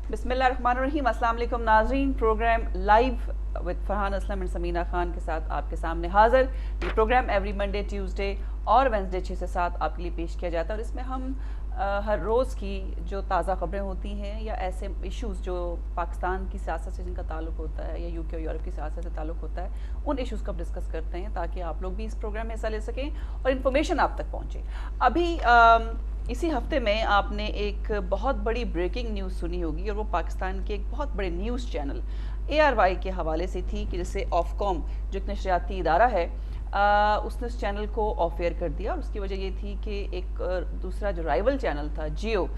बिस्मिल्लाहिर्रहमानिर्रहीम। अस्सलाम वालेकुम नाज़रीन, programme live with Farhan Aslam and Samina Khan के साथ आपके सामने हाजिर। ये प्रोग्राम एवरी मंडे, ट्यूसडे और वेंसडे 6 से 7 आपके लिए पेश किया जाता है और इसमें हम हर रोज़ की जो ताज़ा खबरें होती हैं या ऐसे इश्यूज़ जो पाकिस्तान की सियासत से जिनका ताल्लुक़ होता है या यूके और यूरोप की सियासत से ताल्लुक़ होता है, उन इश्यूज़ को हम डिस्कस करते हैं ताकि आप लोग भी इस प्रोग्राम में हिस्सा ले सकें और इन्फॉर्मेशन आप तक पहुँचे। अभी इसी हफ्ते में आपने एक बहुत बड़ी ब्रेकिंग न्यूज़ सुनी होगी और वो पाकिस्तान के एक बहुत बड़े न्यूज़ चैनल ARY के हवाले से थी कि जैसे ऑफकॉम जो एक नशरियाती इदारा है, उसने उस चैनल को ऑफ एयर कर दिया और उसकी वजह ये थी कि एक दूसरा जो राइवल चैनल था जियो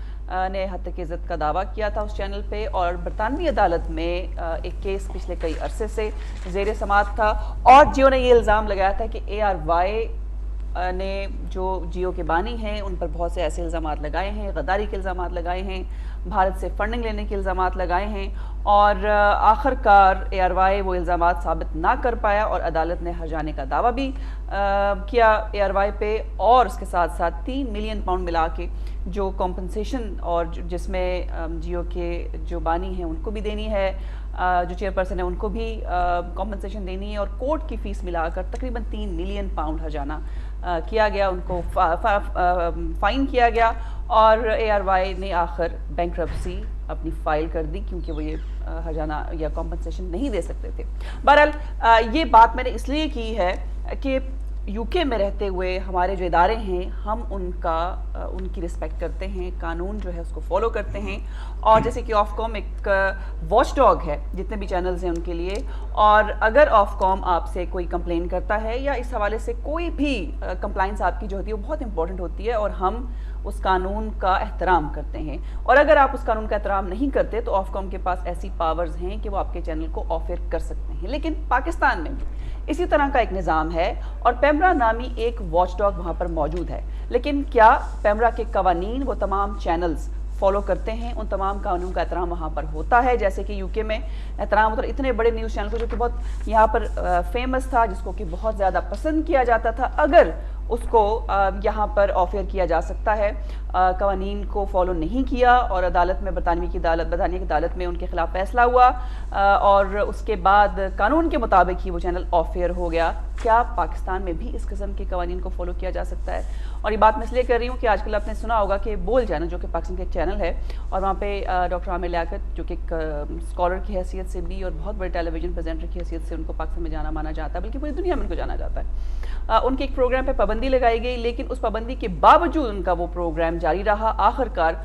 ने हद तक इज़्ज़त का दावा किया था उस चैनल पे और बरतानवी अदालत में एक केस पिछले कई अरसे से ज़ेर समाअत था और जियो ने ये इल्ज़ाम लगाया था कि ARY ने जो जियो के बानी हैं उन पर बहुत से ऐसे इल्ज़ाम लगाए हैं, गद्दारी के इल्ज़ाम लगाए हैं, भारत से फंडिंग लेने के इल्ज़ाम लगाए हैं और आखिरकार ARY वो इल्ज़ाम साबित ना कर पाया और अदालत ने हर्जाने का दावा भी किया ARY पे और उसके साथ साथ 3 मिलियन पाउंड मिला के जो कॉम्पनसेशन और जिसमें जियो के जो बानी हैं उनको भी देनी है, जो चेयरपर्सन है उनको भी कॉम्पनसेशन देनी है और कोर्ट की फ़ीस मिलाकर तकरीबन 3 मिलियन पाउंड हर्जाना किया गया, उनको फ़ाइन किया गया और ARY ने आखिर बैंक्रप्सी अपनी फ़ाइल कर दी क्योंकि वो ये हर्जाना या कॉम्पनसेशन नहीं दे सकते थे। बहरहाल ये बात मैंने इसलिए की है कि यूके में रहते हुए हमारे जो इदारे हैं हम उनकी रिस्पेक्ट करते हैं, कानून जो है उसको फॉलो करते हैं और जैसे कि ऑफकॉम एक वॉच डॉग है जितने भी चैनल्स हैं उनके लिए, और अगर ऑफकॉम आपसे कोई कंप्लेन करता है या इस हवाले से कोई भी कंप्लाइंस आपकी जो होती है वो बहुत इंपॉर्टेंट होती है और हम उस कानून का एहतराम करते हैं और अगर आप उस कानून का एहतराम नहीं करते तो ऑफकॉम के पास ऐसी पावर्स हैं कि वो आपके चैनल को ऑफ एयर कर सकते हैं। लेकिन पाकिस्तान में भी इसी तरह का एक निज़ाम है और पैमरा नामी एक वॉचडॉग वहाँ पर मौजूद है, लेकिन क्या पैमरा के कवानीन वो तमाम चैनल्स फॉलो करते हैं, उन तमाम कानून का एहतराम वहाँ पर होता है जैसे कि यूके में एहतराम होता है इतने बड़े न्यूज़ चैनल को जो कि बहुत यहाँ पर फेमस था, जिसको कि बहुत ज़्यादा पसंद किया जाता था, अगर उसको यहाँ पर ऑफ एयर किया जा सकता है, कवानीन को फॉलो नहीं किया और अदालत में बरतानिया की अदालत में उनके खिलाफ फैसला हुआ और उसके बाद कानून के मुताबिक ही वो चैनल ऑफ एयर हो गया। क्या पाकिस्तान में भी इस किस्म के कवानीन को फॉलो किया जा सकता है? और ये बात मैं इसलिए कर रही हूँ कि आजकल आपने सुना होगा कि बोल चैनल जो कि पाकिस्तान का एक चैनल है और वहाँ पे डॉक्टर आमिर लियाकत जो कि एक स्कॉलर की हैसियत से भी और बहुत बड़े टेलीविज़न प्रेजेंटर की हैसियत से उनको पाकिस्तान में जाना माना जाता है, बल्कि पूरी दुनिया में उनको जाना जाता है। उनके एक प्रोग्राम पर पाबंदी लगाई गई लेकिन उस पाबंदी के बावजूद उनका वो प्रोग्राम जारी रहा। आखिरकार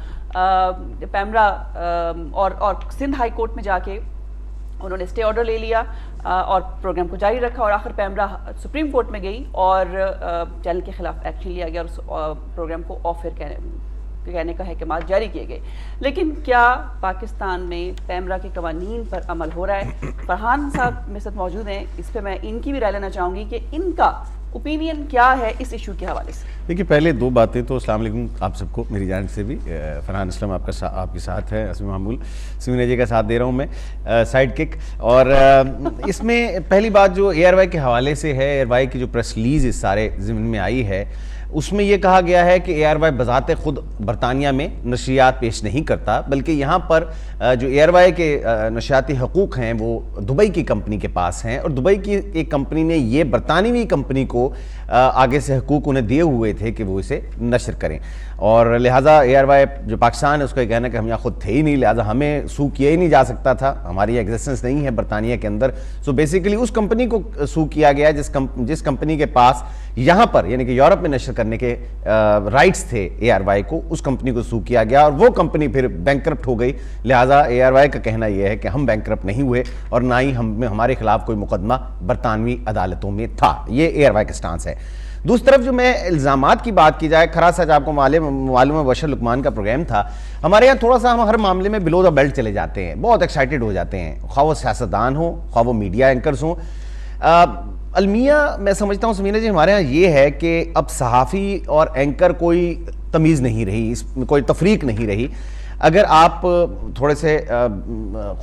पैमरा और सिंध हाई कोर्ट में जाके उन्होंने स्टे ऑर्डर ले लिया और प्रोग्राम को जारी रखा और आखिर पैमरा सुप्रीम कोर्ट में गई और चैनल के खिलाफ एक्शन लिया गया और उस प्रोग्राम को ऑफ एयर कहने का अहकाम जारी किए गए। लेकिन क्या पाकिस्तान में पैमरा के कवानीन पर अमल हो रहा है? फरहान साहब मेरे साथ मौजूद हैं, इस पर मैं इनकी भी राय लेना चाहूँगी कि इनका ओपिनियन क्या है इस इशू के हवाले से। देखिए, पहले दो बातें तो अस्सलाम वालेकुम आप सबको मेरी जानिब से भी। फरहान असलम आपके साथ है, असमी मामूल समीना जी का साथ दे रहा हूँ मैं, साइड किक। और इसमें पहली बात जो ARY के हवाले से है, ARY की जो प्रेस रिलीज इस सारे ज़िम्न में आई है उसमें यह कहा गया है कि ARY बज़ाते खुद बरतानिया में नशरियात पेश नहीं करता, बल्कि यहाँ पर जो ARY के नशरियाती हकूक़ हैं वो दुबई की कंपनी के पास हैं और दुबई की एक कंपनी ने ये बरतानवी कंपनी को आगे से हकूक़ उन्हें दिए हुए थे कि वो इसे नशर करें और लिहाजा ARY जो पाकिस्तान है उसका कहना है कि हम यहाँ खुद थे ही नहीं, लिहाजा हमें सू किया ही नहीं जा सकता था, हमारी एग्जिस्टेंस नहीं है बरतानिया के अंदर। सो बेसिकली उस कंपनी को सू किया गया जिस कंपनी के पास यहाँ पर यानी कि यूरोप में नशर करने के राइट्स थे ARY को, उस कंपनी को सू किया गया और वो कंपनी फिर बैंकरप्ट हो गई। लिहाजा ARY का कहना यह है कि हम बैंकरप्ट नहीं हुए और ना ही हमारे खिलाफ कोई मुकदमा बरतानवी अदालतों में था। ये ARY का स्टांस है। दूसरी तरफ जो मैं इल्ज़ामात की बात की जाए, खरा सच आपको मालूम है बशर लुकमान का प्रोग्राम था, हमारे यहाँ थोड़ा सा हम हर मामले में बिलो द बेल्ट चले जाते हैं, बहुत एक्साइटेड हो जाते हैं, ख्वाह वो सियासतदान हो ख्वाह वो मीडिया एंकर्स हों। अलमिया मैं समझता हूँ समीना जी हमारे यहाँ ये है कि अब सहाफ़ी और एंकर कोई तमीज़ नहीं रही, इसमें कोई तफरीक नहीं रही। अगर आप थोड़े से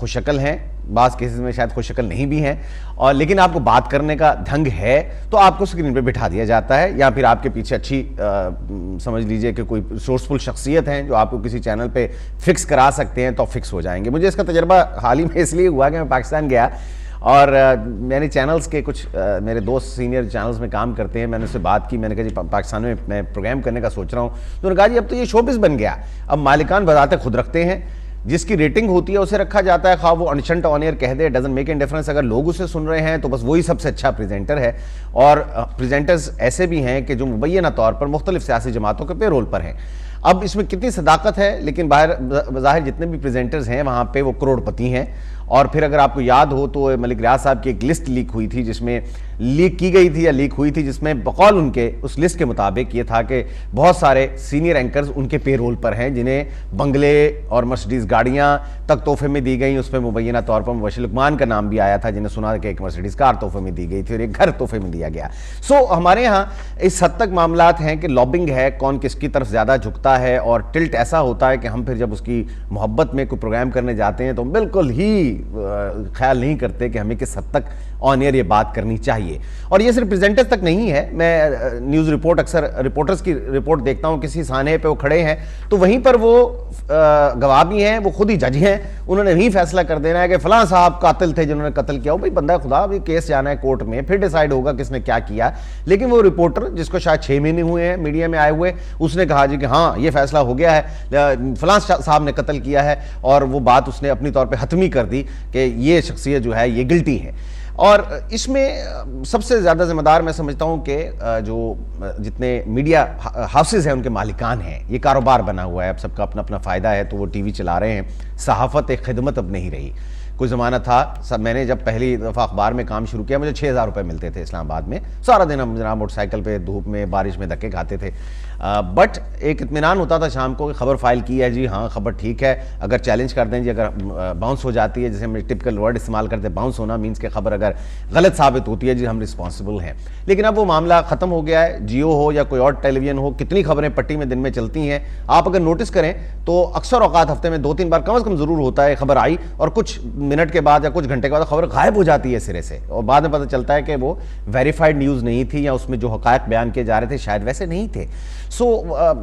खुशशक्ल हैं, बास केसेस में शायद खुश शक्ल नहीं भी हैं, और लेकिन आपको बात करने का ढंग है तो आपको स्क्रीन पे बिठा दिया जाता है, या फिर आपके पीछे अच्छी समझ लीजिए कि कोई रिसोर्सफुल शख्सियत है जो आपको किसी चैनल पे फिक्स करा सकते हैं, तो फिक्स हो जाएंगे। मुझे इसका तजर्बा हाल ही में इसलिए हुआ कि मैं पाकिस्तान गया और मैंने चैनल्स के कुछ मेरे दोस्त सीनियर चैनल्स में काम करते हैं, मैंने उससे बात की, मैंने कहा जी पाकिस्तान में मैं प्रोग्राम करने का सोच रहा हूँ। तो उन्होंने कहा जी अब तो ये शोबिज़ बन गया, अब मालिकान बजाते खुद रखते हैं, जिसकी रेटिंग होती है उसे रखा जाता है, खा वो अनशंट ऑन एयर कह दे, डजंट मेक एन डिफरेंस। अगर लोग उसे सुन रहे हैं तो बस वही सबसे अच्छा प्रेजेंटर है। और प्रेजेंटर्स ऐसे भी हैं कि जो मुबैना तौर पर मुख्तलिफ सियासी जमातों के पेरोल पर हैं। अब इसमें कितनी सदाकत है, लेकिन बाहर जितने भी प्रेजेंटर्स हैं वहाँ पे वो करोड़पति हैं। और फिर अगर आपको याद हो तो मलिक रियाज साहब की एक लिस्ट लीक हुई थी, जिसमें लीक की गई थी या लीक हुई थी, जिसमें बकौल उनके उस लिस्ट के मुताबिक ये था कि बहुत सारे सीनियर एंकर्स उनके पेरोल पर हैं, जिन्हें बंगले और मर्सिडीज़ गाड़ियाँ तक तोहफे में दी गई। उस पर मुबैना तौर पर मुबश्शिर लुकमान का नाम भी आया था, जिन्हें सुना कि एक मर्सिडीज़ कार तोहफे में दी गई थी और एक घर तोहफे में दिया गया। सो हमारे यहाँ इस हद तक मामलात हैं कि लॉबिंग है, कौन किसकी तरफ ज़्यादा झुकता है, और टिल्ट ऐसा होता है कि हम फिर जब उसकी मोहब्बत में कोई प्रोग्राम करने जाते हैं तो बिल्कुल ही ख्याल नहीं करते कि हमें किस हद तक ऑन एयर ये बात करनी चाहिए। और ये सिर्फ प्रेजेंटर्स तक नहीं है, मैं न्यूज़ रिपोर्ट अक्सर रिपोर्टर्स की रिपोर्ट देखता हूँ, किसी साने पे वो खड़े हैं तो वहीं पर वो गवाह भी हैं, वो खुद ही जज हैं, उन्होंने ही फैसला कर देना है कि फलां साहब कातिल थे जिन्होंने कत्ल किया। भाई बंदा खुदा, अभी केस जाना है कोर्ट में, फिर डिसाइड होगा किसने क्या किया। लेकिन वो रिपोर्टर जिसको शायद 6 महीने हुए हैं मीडिया में आए हुए, उसने कहा जी कि हाँ ये फैसला हो गया है, फलां साहब ने कत्ल किया है, और वो बात उसने अपनी तौर पर हतमी कर दी कि ये शख्सियत जो है ये गिल्टी है। और इसमें सबसे ज़्यादा जिम्मेदार मैं समझता हूँ कि जो जितने मीडिया हाउसेज हैं उनके मालिकान हैं। ये कारोबार बना हुआ है, अब सबका अपना अपना फ़ायदा है तो वो टीवी चला रहे हैं। सहाफ़त एक खिदमत अब नहीं रही। कोई ज़माना था, सब मैंने जब पहली दफ़ा अखबार में काम शुरू किया मुझे 6,000 रुपये मिलते थे इस्लामाबाद में, सारा दिन हम जनाब मोटरसाइकिल पे धूप में बारिश में धक्के खाते थे। बट एक इत्मीनान होता था शाम को कि खबर फाइल की है जी, हाँ खबर ठीक है, अगर चैलेंज कर दें जी, अगर बाउंस हो जाती है, जैसे हम टिपिकल वर्ड इस्तेमाल करते हैं बाउंस होना, मीन्स के खबर अगर गलत साबित होती है जी हम रिस्पॉन्सिबल हैं। लेकिन अब वो मामला ख़त्म हो गया है। जियो हो या कोई और टेलीविजन हो, कितनी खबरें पट्टी में दिन में चलती हैं, आप अगर नोटिस करें तो अक्सर औकात हफ्ते में 2-3 बार कम से कम ज़रूर होता है खबर आई और कुछ मिनट के बाद या कुछ घंटे के बाद खबर गायब हो जाती है सिरे से, और बाद में पता चलता है कि वो वेरीफाइड न्यूज़ नहीं थी या उसमें जो हक़ाइक़ बयान किए जा रहे थे शायद वैसे नहीं थे। सो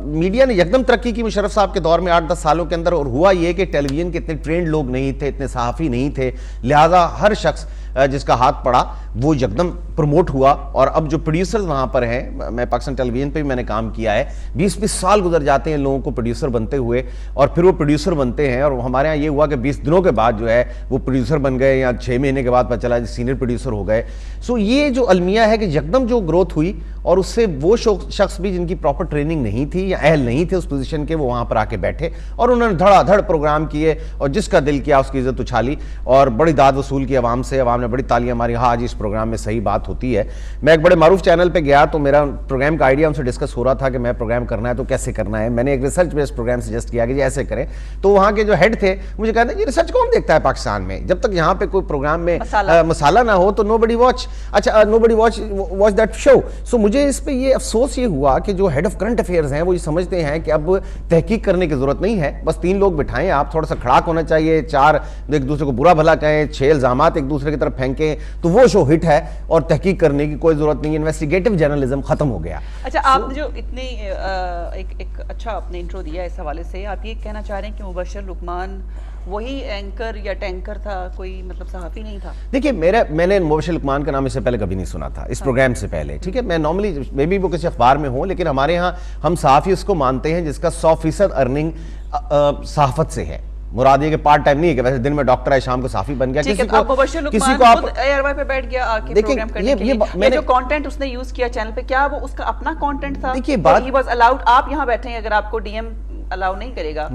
मीडिया ने यकदम तरक्की की मुशर्रफ साहब के दौर में 8-10 सालों के अंदर, और हुआ ये कि टेलीविजन के इतने ट्रेंड लोग नहीं थे, इतने सहाफ़ी नहीं थे, लिहाजा हर शख्स जिसका हाथ पड़ा वो यकदम प्रमोट हुआ। और अब जो प्रोड्यूसर्स वहाँ पर हैं, मैं पाकिस्तान टेलीविजन पे भी मैंने काम किया है, 20-20 साल गुजर जाते हैं लोगों को प्रोड्यूसर बनते हुए, और फिर वो प्रोड्यूसर बनते हैं। और हमारे यहाँ ये हुआ कि 20 दिनों के बाद जो है वो प्रोड्यूसर बन गए, या 6 महीने के बाद पता चला सीनियर प्रोड्यूसर हो गए। सो ये जो अलमिया है कि यकदम जो ग्रोथ हुई, और उससे वो शख्स भी जिनकी प्रॉपर ट्रेनिंग नहीं थी या अहल नहीं थे उस पोजीशन के, वो वहाँ पर आके बैठे और उन्होंने धड़ाधड़ प्रोग्राम किए, और जिसका दिल किया उसकी इज्जत उछाली और बड़ी दाद वसूल की आवाम से। आवाम ने बड़ी तालियां मारी, हाँ जी इस प्रोग्राम में सही बात होती है। मैं एक बड़े मारूफ चैनल पे गया तो मेरा प्रोग्राम का आइडिया उनसे डिस्कस हो रहा था कि मैं प्रोग्राम करना है तो कैसे करना है। मैंने एक रिसर्च बेस्ड प्रोग्राम सजेस्ट किया कि जी ऐसे करें, तो वहाँ के जो हेड थे मुझे कहते हैं ये रिसर्च कौन देखता है पाकिस्तान में, जब तक यहाँ पे कोई प्रोग्राम में मसाला ना हो तो नोबडी वॉच, अच्छा नोबडी वॉच दैट शो। सो मुझे इस पर ये अफसोस ये हुआ कि जो हेड ऑफ करंट अफेयर्स हैं वो ये समझते हैं कि अब तहकीक करने की जरूरत नहीं है, बस 3 लोग बिठाएं, आप थोड़ा सा खड़ाक होना चाहिए, 4 एक दूसरे को बुरा भला कहें, 6 इल्जामात एक दूसरे की तरफ फेंकें तो वो शो हिट है, और तहकीक करने की कोई जरूरत नहीं है। इन्वेस्टिगेटिव जर्नलिज्म खत्म हो गया। अच्छा, आपने जो इतने एक अच्छा अपने इंट्रो दिया इस हवाले से, आप ये कहना चाह रहे हैं कि मुबश्शिर लुकमान वही एंकर या टैंकर था, कोई मतलब सहाफ़ी नहीं था? देखिए मैंने मुबश्शिर लुकमान का नाम इससे पहले कभी नहीं सुना था इस प्रोग्राम से पहले, ठीक है। मैं नॉर्मली मे बी वो किसी अखबार में हो, लेकिन हमारे यहाँ हम सहाफ़ी उसको मानते हैं जिसका 100% अर्निंग सहाफ़त से है। मुराद ये कि पार्ट टाइम नहीं है कि वैसे दिन में डॉक्टर है शाम को साफी बन गया, किसी को आप एयरवाई पे बैठ गया आके प्रोग्राम करने के लिए, मैंने जो कंटेंट उसने यूज किया चैनल पे, क्या वो उसका अपना कंटेंट था? देखिए बात ही वाज अलाउड, आप यहाँ बैठे हैं, अगर आपको डीएम अलाउ नहीं करेगा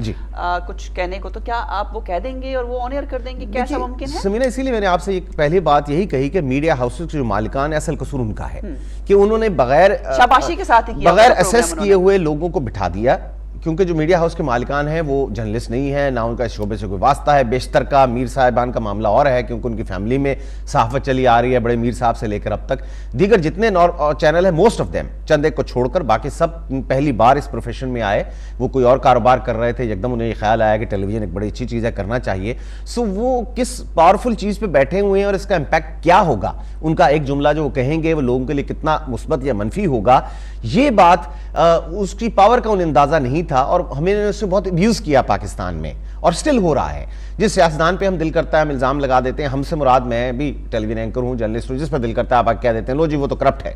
कुछ कहने को, तो क्या आप वो कह देंगे और वो ऑन एयर कर देंगे? कैसा मुमकिन है? समीना, इसीलिए मैंने आपसे एक पहली बात यही कही कि मीडिया हाउसेस के जो मालिकान है असल कसूर उनका है कि उन्होंने बगैर शाबाशी के साथ ही किया, बगैर असेस किए हुए लोगों को बिठा दिया, क्योंकि जो मीडिया हाउस के मालिकान हैं वो जर्नलिस्ट नहीं है, ना उनका इस शोबे से कोई वास्ता है। बेशतर का मीर साहिबान का मामला और है, क्योंकि उनकी फैमिली में सहाफत चली आ रही है, बड़े मीर साहब से लेकर अब तक दीगर जितने चैनल है, मोस्ट ऑफ देम, चंद एक को छोड़कर बाकी सब पहली बार इस प्रोफेशन में आए। वो कोई और कारोबार कर रहे थे, एकदम उन्हें ये ख्याल आया कि टेलीविजन एक बड़ी अच्छी चीज़ है, करना चाहिए। सो वो किस पावरफुल चीज़ पर बैठे हुए हैं और इसका इम्पैक्ट क्या होगा, उनका एक जुमला जो वो कहेंगे वो लोगों के लिए कितना मुस्बत या मनफी होगा, ये बात उसकी पावर का उन्हें अंदाजा नहीं था। और हमें उससे बहुत अब्यूज किया पाकिस्तान में, और स्टिल हो रहा है। जिस सियासतदान पे हम दिल करता है हम इल्जाम लगा देते हैं, हमसे मुराद, मैं भी टेलीविजन एंकर हूं, जर्नलिस्ट हूं, जिस पर दिल करता है आप कह देते हैं लो जी वो तो करप्ट है।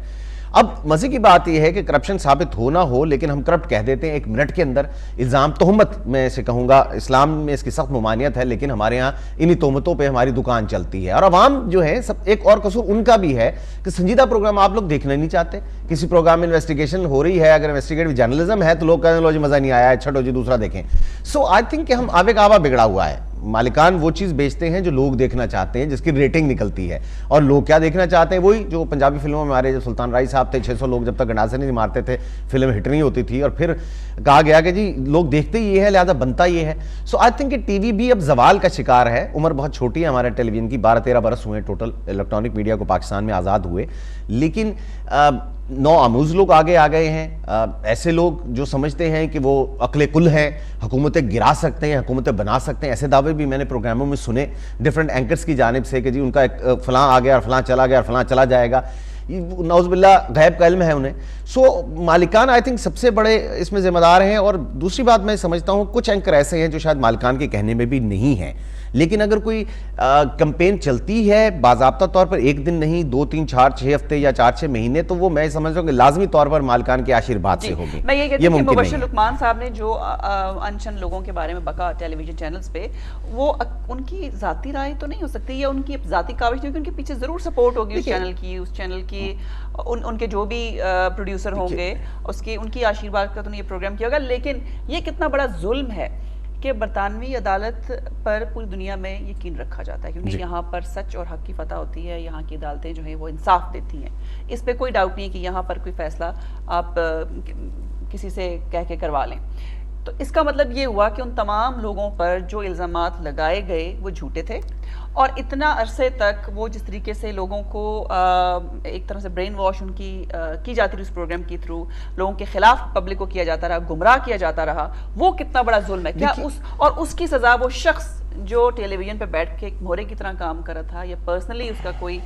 अब मजे की बात यह है कि करप्शन साबित हो ना हो, लेकिन हम करप्ट कह देते हैं 1 मिनट के अंदर। इल्ज़ाम, तोहमत मैं इसे कहूँगा, इस्लाम में इसकी सख्त ममानियत है, लेकिन हमारे यहाँ इन्हीं तोहमतों पे हमारी दुकान चलती है। और अवाम जो है, सब एक और कसूर उनका भी है कि संजीदा प्रोग्राम आप लोग देखना नहीं चाहते। किसी प्रोग्राम में इन्वेस्टिगेशन हो रही है, अगर इन्वेस्टिगेटिव जर्नलिज्म है तो लोग कहते हैं लो जी मज़ा नहीं आया है, छठो जी दूसरा देखें। सो आई थिंक कि हम आवे कावा बिगड़ा हुआ है। मालिकान वो चीज़ बेचते हैं जो लोग देखना चाहते हैं, जिसकी रेटिंग निकलती है। और लोग क्या देखना चाहते हैं, वही जो पंजाबी फिल्मों में हमारे जो सुल्तान राय साहब थे, 600 लोग जब तक गंडासे नहीं मारते थे फिल्म हिट नहीं होती थी, और फिर कहा गया कि जी लोग देखते ये है लिहाजा बनता ये है। सो आई थिंक कि टीवी भी अब जवाल का शिकार है। उम्र बहुत छोटी है हमारे टेलीविजन की, 12-13 बरस हुए टोटल इलेक्ट्रॉनिक मीडिया को पाकिस्तान में आज़ाद हुए, लेकिन नौ आमूज लोग आगे आ गए हैं। ऐसे लोग जो समझते हैं कि वो अक्ले कुल हैं, हुकूमतें गिरा सकते हैं, हुकूमतें बना सकते हैं, ऐसे दावे भी मैंने प्रोग्रामों में सुने डिफरेंट एंकर्स की जानिब से कि जी उनका एक फलां आ गया और फलां चला गया और फलां चला जाएगा। नौज़बिल्ला गैब का इल्म है उन्हें। सो मालिकान आई थिंक सबसे बड़े इसमें जिम्मेदार हैं। और दूसरी बात मैं समझता हूँ कुछ एंकर ऐसे हैं जो शायद मालिकान के कहने में भी नहीं हैं, लेकिन अगर कोई कैंपेन चलती है बाज़ाब्ता तौर पर 1 दिन नहीं, 2, 3, 4, 6 हफ्ते या 4-6 महीने, तो वो मैं समझता हूँ कि लाजमी तौर पर मालिकान के आशीर्वाद से होगी। मैं ये कहती हूँ कि मुबश्शिर लुकमान साहब ने जो अनशन लोगों के बारे में बका टेलीविजन चैनल्स पे, वो उनकी जाती राय तो नहीं हो सकती, या उनकी जाती काविश नहीं, उनके पीछे जरूर सपोर्ट होगी उस चैनल की उनके जो भी प्रोड्यूसर होंगे उसकी उनकी आशीर्वाद का तो नहीं ये प्रोग्राम किया होगा। लेकिन ये कितना बड़ा जुल्म है कि बरतानवी अदालत पर पूरी दुनिया में यकीन रखा जाता है, क्योंकि यहाँ पर सच और हक की फतह होती है। यहाँ की अदालतें जो हैं वो इंसाफ देती हैं, इस पे कोई डाउट नहीं है कि यहाँ पर कोई फैसला आप किसी से कह के करवा लें। तो इसका मतलब ये हुआ कि उन तमाम लोगों पर जो इल्ज़ामात लगाए गए वो झूठे थे, और इतना अरसे तक वो जिस तरीके से लोगों को एक तरह से ब्रेन वॉश उनकी की जाती रही उस प्रोग्राम के थ्रू, लोगों के खिलाफ पब्लिक को किया जाता रहा, गुमराह किया जाता रहा, वो कितना बड़ा जुल्म है। क्या उसकी सज़ा वो शख्स जो टेलीविजन पे बैठ के एक मोहरे की तरह काम कर रहा था, या पर्सनली उसका कोई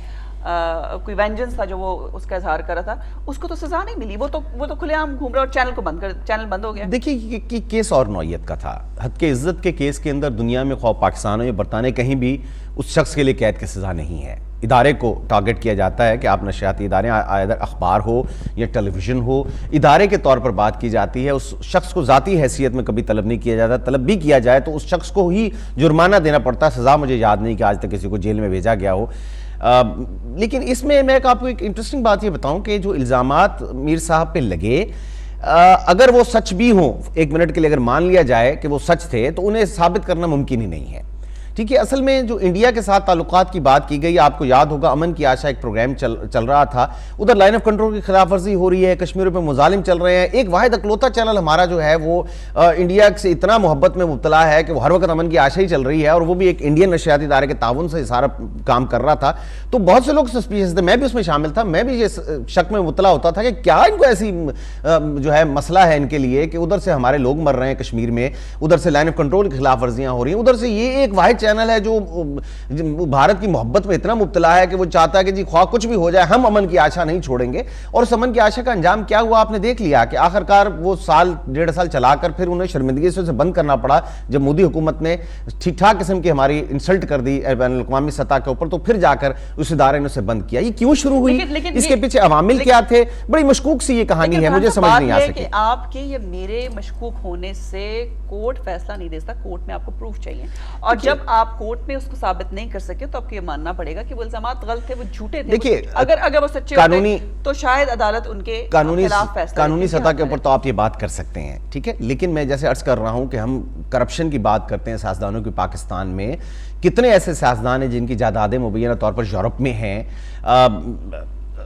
वेंजेंस था जो वो उसका इजहार कर रहा था, उसको तो सजा नहीं मिली। वो तो खुलेआम घूम रहा और चैनल बंद हो गया। देखिए कि केस और नौयत का था। हद के इज्जत के केस के अंदर दुनिया में खौफ पाकिस्तान हो या बरतानिया कहीं भी उस शख्स के लिए कैद की सजा नहीं है। इदारे को टारगेट किया जाता है कि आप नशियाती इदारे, आइदर अखबार हो या टेलीविज़न हो, इदारे के तौर पर बात की जाती है। उस शख्स को ज़ाती हैसियत में कभी तलब नहीं किया जाता। तलब भी किया जाए तो उस शख्स को ही जुर्माना देना पड़ता है। सज़ा मुझे याद नहीं कि आज तक किसी को जेल में भेजा गया हो। लेकिन इसमें मैं आपको एक इंटरेस्टिंग बात ये बताऊं कि जो इल्ज़ामात मीर साहब पे लगे, अगर वो सच भी हों, 1 मिनट के लिए अगर मान लिया जाए कि वो सच थे, तो उन्हें साबित करना मुमकिन ही नहीं है। ठीक है, असल में जो इंडिया के साथ ताल्लुकात की बात की गई, आपको याद होगा अमन की आशा एक प्रोग्राम चल रहा था, उधर लाइन ऑफ कंट्रोल की खिलाफ वर्जी हो रही है, कश्मीर पे मुजालिम चल रहे हैं। एक वाहिद अकलौता चैनल हमारा जो है वो इंडिया से इतना मोहब्बत में मुब्तला है कि वो हर वक्त अमन की आशा ही चल रही है, और वो भी एक इंडियन नशियाती इदारे के ताउन से सारा काम कर रहा था। तो बहुत से लोग सस्पिशियस थे, मैं भी उसमें शामिल था। मैं भी ये शक में मुब्तला होता था कि क्या इनको ऐसी जो है मसला है इनके लिए कि उधर से हमारे लोग मर रहे हैं कश्मीर में, उधर से लाइन ऑफ कंट्रोल की खिलाफ वर्जियां हो रही हैं, उधर से ये एक वाहिद चैनल है जो भारत की मोहब्बत में इतना मुब्तला है कि वो चाहता है कि जी ख्वाह कुछ भी हो जाए हम अमन की आशा नहीं छोड़ेंगे। और उस अमन की आशा का अंजाम क्या हुआ आपने देख लिया कि आखिरकार वो 1.5 साल चलाकर फिर उन्हें शर्मिंदगी से बंद करना पड़ा। जब मोदी हुकूमत ने ठीक ठाक किस्म की हमारी इंसल्ट कर दी बैनुल-अक़वामी सतह के ऊपर, तो फिर जाकर उस इदारे ने उसे बंद किया। ये क्यों शुरू हुई, इसके पीछे अवामिल क्या थे, बड़ी मशकूक सी ये कहानी है, मुझे समझ नहीं आ सकी। आपके ये मेरे मशकूक होने से कोर्ट फैसला नहीं दे सकता, कोर्ट में आपको प्रूफ चाहिए, और जब आप कोर्ट में उसको साबित नहीं कर सके तो आपको ये मानना पड़ेगा कि वो इल्जामात गलत थे, वो झूठे थे। देखिए, अगर वो सच्चे होते तो शायद अदालत उनके खिलाफ फैसला कानूनी सतह के ऊपर तो आप ये बात कर सकते हैं, ठीक है। लेकिन मैं जैसे अर्ज कर रहा हूं कि हम करप्शन की बात करते हैं सियासतदानों की। पाकिस्तान में कितने ऐसे सियासतदान हैं जिनकी जायदादें मुबैना तौर पर यूरोप में हैं।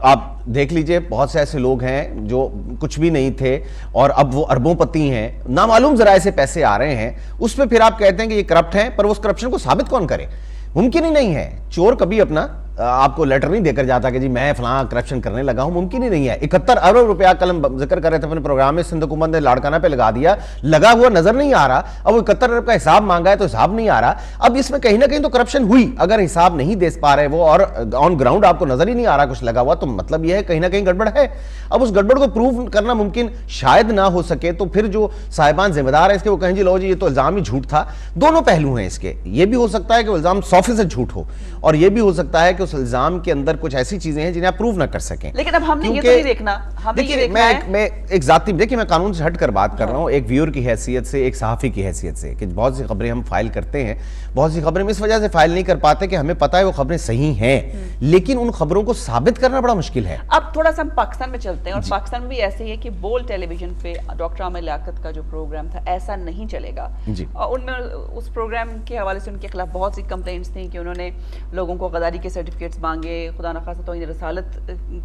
आप देख लीजिए बहुत से ऐसे लोग हैं जो कुछ भी नहीं थे और अब वो अरबोंपति हैं, नामालूम जराए से पैसे आ रहे हैं, उस पर फिर आप कहते हैं कि ये करप्ट हैं, पर उस करप्शन को साबित कौन करे? मुमकिन ही नहीं है। चोर कभी अपना आपको लेटर नहीं देकर जाता कि जी मैं फलां करप्शन करने लगा हूं, मुमकिन ही नहीं है। 71 अरब रुपया कल हम जिक्र कर रहे थे अपने प्रोग्राम में, सिंध हुकूमत ने लाड़काना पे लगा दिया, लगा हुआ नजर नहीं आ रहा। अब वो 71 अरब का हिसाब मांगा है तो हिसाब नहीं आ रहा। अब इसमें कहीं ना कहीं तो करप्शन हुई, अगर हिसाब नहीं दे पा रहे वो और ऑन ग्राउंड आपको नजर ही नहीं आ रहा कुछ लगा हुआ, तो मतलब यह है कहीं ना कहीं गड़बड़ है। अब उस गड़बड़ को प्रूव करना मुमकिन शायद ना हो सके, तो फिर जो साहिबान जिम्मेदार है इसके वो कहें जी लो जी ये तो इल्जाम ही झूठ था। दोनों पहलू हैं इसके। ये भी हो सकता है कि इल्जाम 100% झूठ हो, और ये भी हो सकता है कि उस इल्जाम के अंदर कुछ ऐसी चीजें हैं जिन्हें आप प्रूव ना कर सकें। लेकिन अब हमने ये तो नहीं देखना, हमें ये देखना है। मैं एक जाती, देखिए मैं कानून से हटकर बात कर रहा हूं, एक व्यूअर की हैसियत से, एक सहाफी की हैसियत से, कि बहुत सी खबरें हम फाइल करते हैं, बहुत सी खबरें इस वजह से फाइल नहीं कर पाते कि हमें पता है वो खबरें सही हैं, लेकिन उन खबरों को साबित करना बड़ा मुश्किल है। अब थोड़ा सा हम पाकिस्तान में चलते हैं, और पाकिस्तान में भी ऐसे ही है कि बोल टेलीविजन पे डॉक्टर आमिर लियाकत का जो प्रोग्राम था ऐसा नहीं चलेगा जी। और उनमें उस प्रोग्राम के हवाले से उनके खिलाफ बहुत सी कंप्लेंट्स थी कि उन्होंने लोगों को गद्दारी के सर्टिफिकेट्स मांगे, खुदा न खास्ता तौहीन रसालत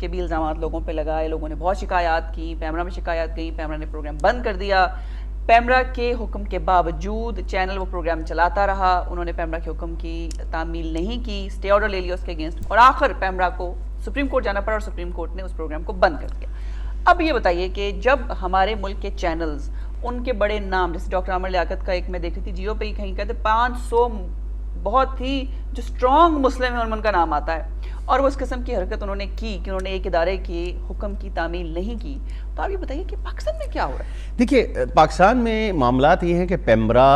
के भी इल्जाम लोगों पे लगाए, लोगों ने बहुत शिकायत की, पैमरा में शिकायत गई, पैमरा ने प्रोग्राम बंद कर दिया। पैमरा के हुक्म के बावजूद चैनल वो प्रोग्राम चलाता रहा, उन्होंने पैमरा के हुक्म की तामील नहीं की, स्टे ऑर्डर ले लिया उसके अगेंस्ट, और आखिर पैमरा को सुप्रीम कोर्ट जाना पड़ा और सुप्रीम कोर्ट ने उस प्रोग्राम को बंद कर दिया। अब ये बताइए कि जब हमारे मुल्क के चैनल्स उनके बड़े नाम, जैसे डॉक्टर आमिर लियाकत का एक मैं देख रही थी जियो पे ही कहीं कहते 500 बहुत ही जो स्ट्रॉन्ग मुस्लिम है उनका नाम आता है, और वो इस किस्म की हरकत उन्होंने की कि उन्होंने एक इदारे के हुक्म की तामील नहीं की। तो आप ये बताइए कि पाकिस्तान में क्या हो रहा है? देखिए पाकिस्तान में मामलात ये हैं कि पैमरा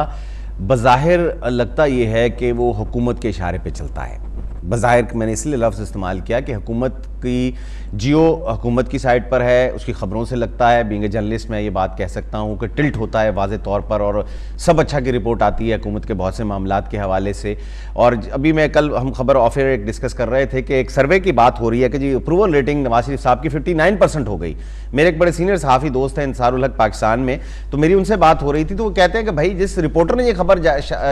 बज़ाहिर लगता ये है कि वो हुकूमत के इशारे पे चलता है। बज़ाहिर मैंने इसलिए लफ्ज़ इस्तेमाल किया कि हुकूमत की जियो हुकूमत की साइड पर है, उसकी ख़बरों से लगता है, बीइंग ए जर्नलिस्ट मैं ये बात कह सकता हूँ कि टिल्ट होता है वाज़े तौर पर, और सब अच्छा की रिपोर्ट आती है हुकूमत के बहुत से मामलात के हवाले से। और अभी मैं कल हम खबर ऑफ एयर एक डिस्कस कर रहे थे कि एक सर्वे की बात हो रही है कि जी अप्रूवल रेटिंग नवाज शरीफ साहब की 59% हो गई। मेरे एक बड़े सीनियर सहाफ़ी दोस्त हैं इंसारुल हक पाकिस्तान में, तो मेरी उनसे बात हो रही थी, तो वो कहते हैं कि भाई जिस रिपोर्टर ने ये खबर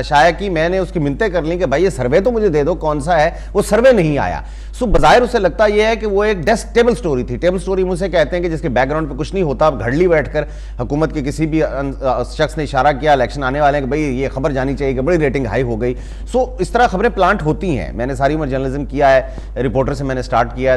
शाया की, मैंने उसकी मिन्नतें कर ली कि भाई ये सर्वे तो मुझे दे दो कौन सा है, वो सर्वे नहीं आया। सो बज़ाहिर उसे लगता यह है कि वो एक डेस्क टेबल स्टोरी थी। टेबल स्टोरी मुझसे कहते हैं कि जिसके बैकग्राउंड पे कुछ नहीं होता, अब घड़ली बैठकर हुकूमत के किसी भी शख्स ने इशारा किया इलेक्शन आने वाले हैं कि भाई ये खबर जानी चाहिए कि बड़ी रेटिंग हाई हो गई। सो इस तरह खबरें प्लांट होती हैं। मैंने सारी उम्र जर्नलिज्म किया है, रिपोर्टर से मैंने स्टार्ट किया,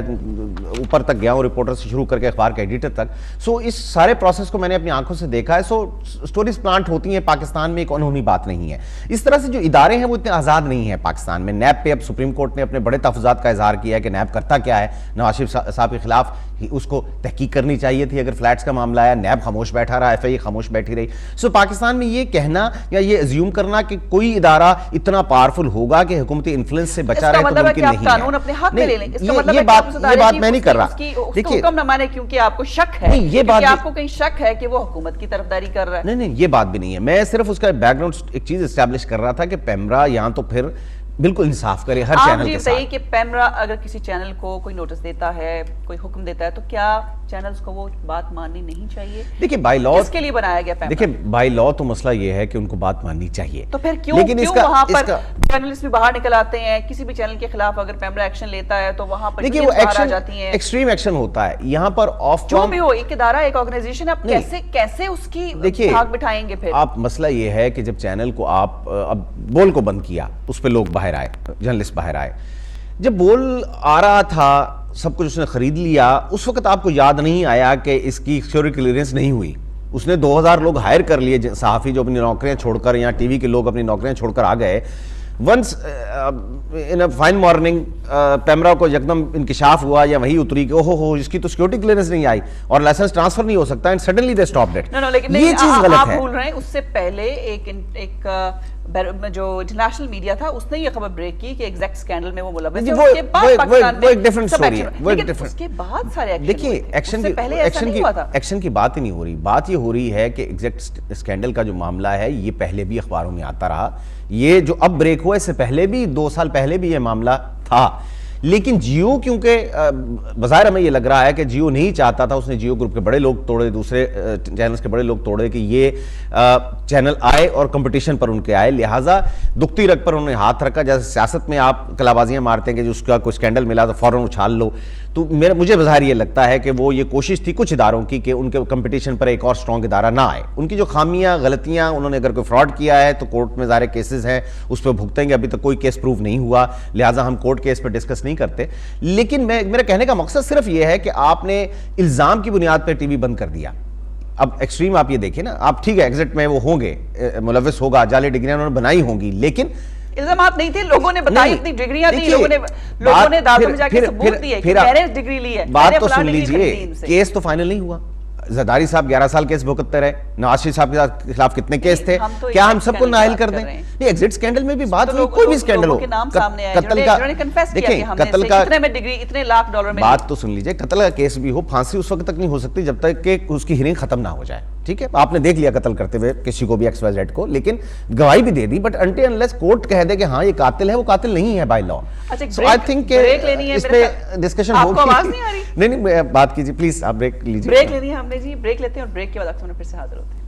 ऊपर तक गया हूँ, रिपोर्टर से शुरू करके अखबार के एडिटर तक। सो इस सारे प्रोसेस को मैंने अपनी आंखों से देखा है। सो स्टोरीज प्लांट होती हैं। पाकिस्तान में एक अनहोनी बात नहीं है। इस तरह से जो इदारे हैं वो इतने आज़ाद नहीं है पाकिस्तान में। नैब पे अब सुप्रीम कोर्ट ने अपने बड़े तहफ़्फ़ुज़ात का इजहार किया है कि नैब करता क्या है, नवाज शरीफ साहब के खिलाफ उसको तहकीक करनी चाहिए थी। अगर फ्लैट्स का मामला आया, नैब खामोश बैठा रहा, एफआईए खामोश बैठी रही। सो पाकिस्तान में ये कहना या ये अज्यूम करना कि कोई इदारा इतना पावरफुल होगा कि हुकूमती इन्फ्लुएंस से बचा रहे, तो मुमकिन नहीं है। कानून अपने हाथ में ले लें, इसका मतलब ये बात मैं नहीं कर रहा। देखिए हुक्म न माने क्योंकि आपको शक है, ये बात आपको कहीं शक है कि वो हुकूमत की तरफदारी कर रहा है। नहीं, ये बात भी नहीं है। मैं सिर्फ उसका बैकग्राउंड एक चीज एस्टैब्लिश कर रहा था कि पैमरा यहाँ तो फिर बिल्कुल इंसाफ करे हर चैनल के साथ। कि पैमरा अगर किसी चैनल को कोई नोटिस देता है, कोई हुक्म देता है, तो क्या चैनल्स को वो बात माननी नहीं चाहिए? देखिए बाय लॉ किसके लिए बनाया गया पैमरा? देखिए बाय लॉ तो मसला ये है कि उनको बात माननी चाहिए। तो फिर क्यों वहां पर जर्नलिस्ट भी बाहर निकल आते हैं? किसी भी चैनल के खिलाफ अगर पैमरा एक्शन लेता है तो वहां पर देखिए वो एक्शन जाती है, एक्सट्रीम एक्शन होता है। यहाँ पर ऑफ जो भी हो, एक इदारा, एक ऑर्गेनाइजेशन, आप कैसे उसकी भाग बिठाएंगे? फिर आप मसला ये है कि जब चैनल को आप अब बोल को बंद किया, उस पर लोग बाहर आए, जर्नलिस्ट बाहर आए। जब बोल आ रहा था, सब कुछ उसने खरीद लिया, उस वक्त आपको याद नहीं आया कि इसकी सिक्योरिटी क्लियरेंस नहीं हुई। उसने 2000 लोग हायर कर लिए सहाफ़ी जो अपनी नौकरियां छोड़कर, या टीवी के लोग अपनी नौकरियां छोड़कर आ गए। Once in a fine morning PEMRA को एकदम इंकिशाफ हुआ या वही उतरी कि ओहो हो इसकी तो सिक्योरिटी क्लियरेंस नहीं आई और लाइसेंस ट्रांसफर नहीं हो सकता, and suddenly they stopped it. लेकिन ये चीज गलत है। आप भूल रहे हैं, उससे पहले एक जो इंटरनेशनल मीडिया था उसने ये खबर ब्रेक की कि एग्जैक्ट स्कैंडल में वो मुलव्वस है। उसके बाद पाकिस्तान में एक डिफरेंट स्टोरी है, वो एक डिफरेंट। उसके बाद सारे एक्शन, देखिए एक्शन की बात ही नहीं हो रही। बात ये हो रही है कि एग्जैक्ट स्कैंडल का जो मामला है ये पहले भी अखबारों में आता रहा। ये जो अब ब्रेक हुआ, इससे पहले भी 2 साल पहले भी ये मामला था। लेकिन जियो, क्योंकि बाज़ाहिर हमें ये लग रहा है कि जियो नहीं चाहता था, उसने जियो ग्रुप के बड़े लोग तोड़े, दूसरे चैनल्स के बड़े लोग तोड़े कि ये चैनल आए और कंपटीशन पर उनके आए, लिहाजा दुखती रग पर उन्होंने हाथ रखा। जैसे सियासत में आप कलाबाजियां मारते हैं कि उसका कोई स्कैंडल मिला तो फौरन उछाल लो, तो मेरा मुझे बाहर ये लगता है कि वो ये कोशिश थी कुछ इदारों की कि उनके कंपटीशन पर एक और स्ट्रॉन्ग इदारा ना आए। उनकी जो खामियां गलतियां, उन्होंने अगर कोई फ्रॉड किया है तो कोर्ट में ज़ाहिर केसेस हैं, उस पर भुगतेंगे। अभी तक कोई केस प्रूव नहीं हुआ, लिहाजा हम कोर्ट केस पर डिस्कस नहीं करते। लेकिन मेरा कहने का मकसद सिर्फ ये है कि आपने इल्ज़ाम की बुनियाद पर टीवी बंद कर दिया। अब एक्सट्रीम आप ये देखिए ना, आप ठीक है एग्जिट में वो होंगे, मुलविस होगा, जाली डिग्रियां उन्होंने बनाई होंगी, लेकिन इल्जामात नहीं थे, लोगों ने बताई, अपनी डिग्रियां दी, लोगों ने अदालतों में जाके सबूत दिए कि मैंने डिग्री ली है। बात तो सुन लीजिए, केस तो फाइनल नहीं हुआ। जरदारी साहब 11 साल केस भुगतते रहे, नवाज शरीफ साहब के खिलाफ कितने केस थे, क्या हम सबको नाइल कर दें? नहीं, एग्जिट स्कैंडल में भी बात हुई, कोई भी स्कैंडल हो, कत्ल का, देखें कत्ल का इतने लाख डॉलर में, बात तो सुन लीजिए, कत्ल का केस भी हो, फांसी उस वक्त तक नहीं हो सकती जब तक कि उसकी हियरिंग खत्म ना हो जाए। ठीक है, आपने देख लिया कत्ल करते हुए किसी को भी XYZ को, लेकिन गवाही भी दे दी, बट अनटिल अनलेस कोर्ट कह दे कि हाँ ये कातिल है, वो कातिल नहीं है by law. So I think इस पे डिस्कशन होगी। आवाज नहीं आ रही? नहीं, बात कीजिए प्लीज, आप ब्रेक लीजिए। ब्रेक लेनी है हमने जी, ब्रेक लेते हैं और ब्रेक के बाद अक्सर फिर से हाजिर होते हैं।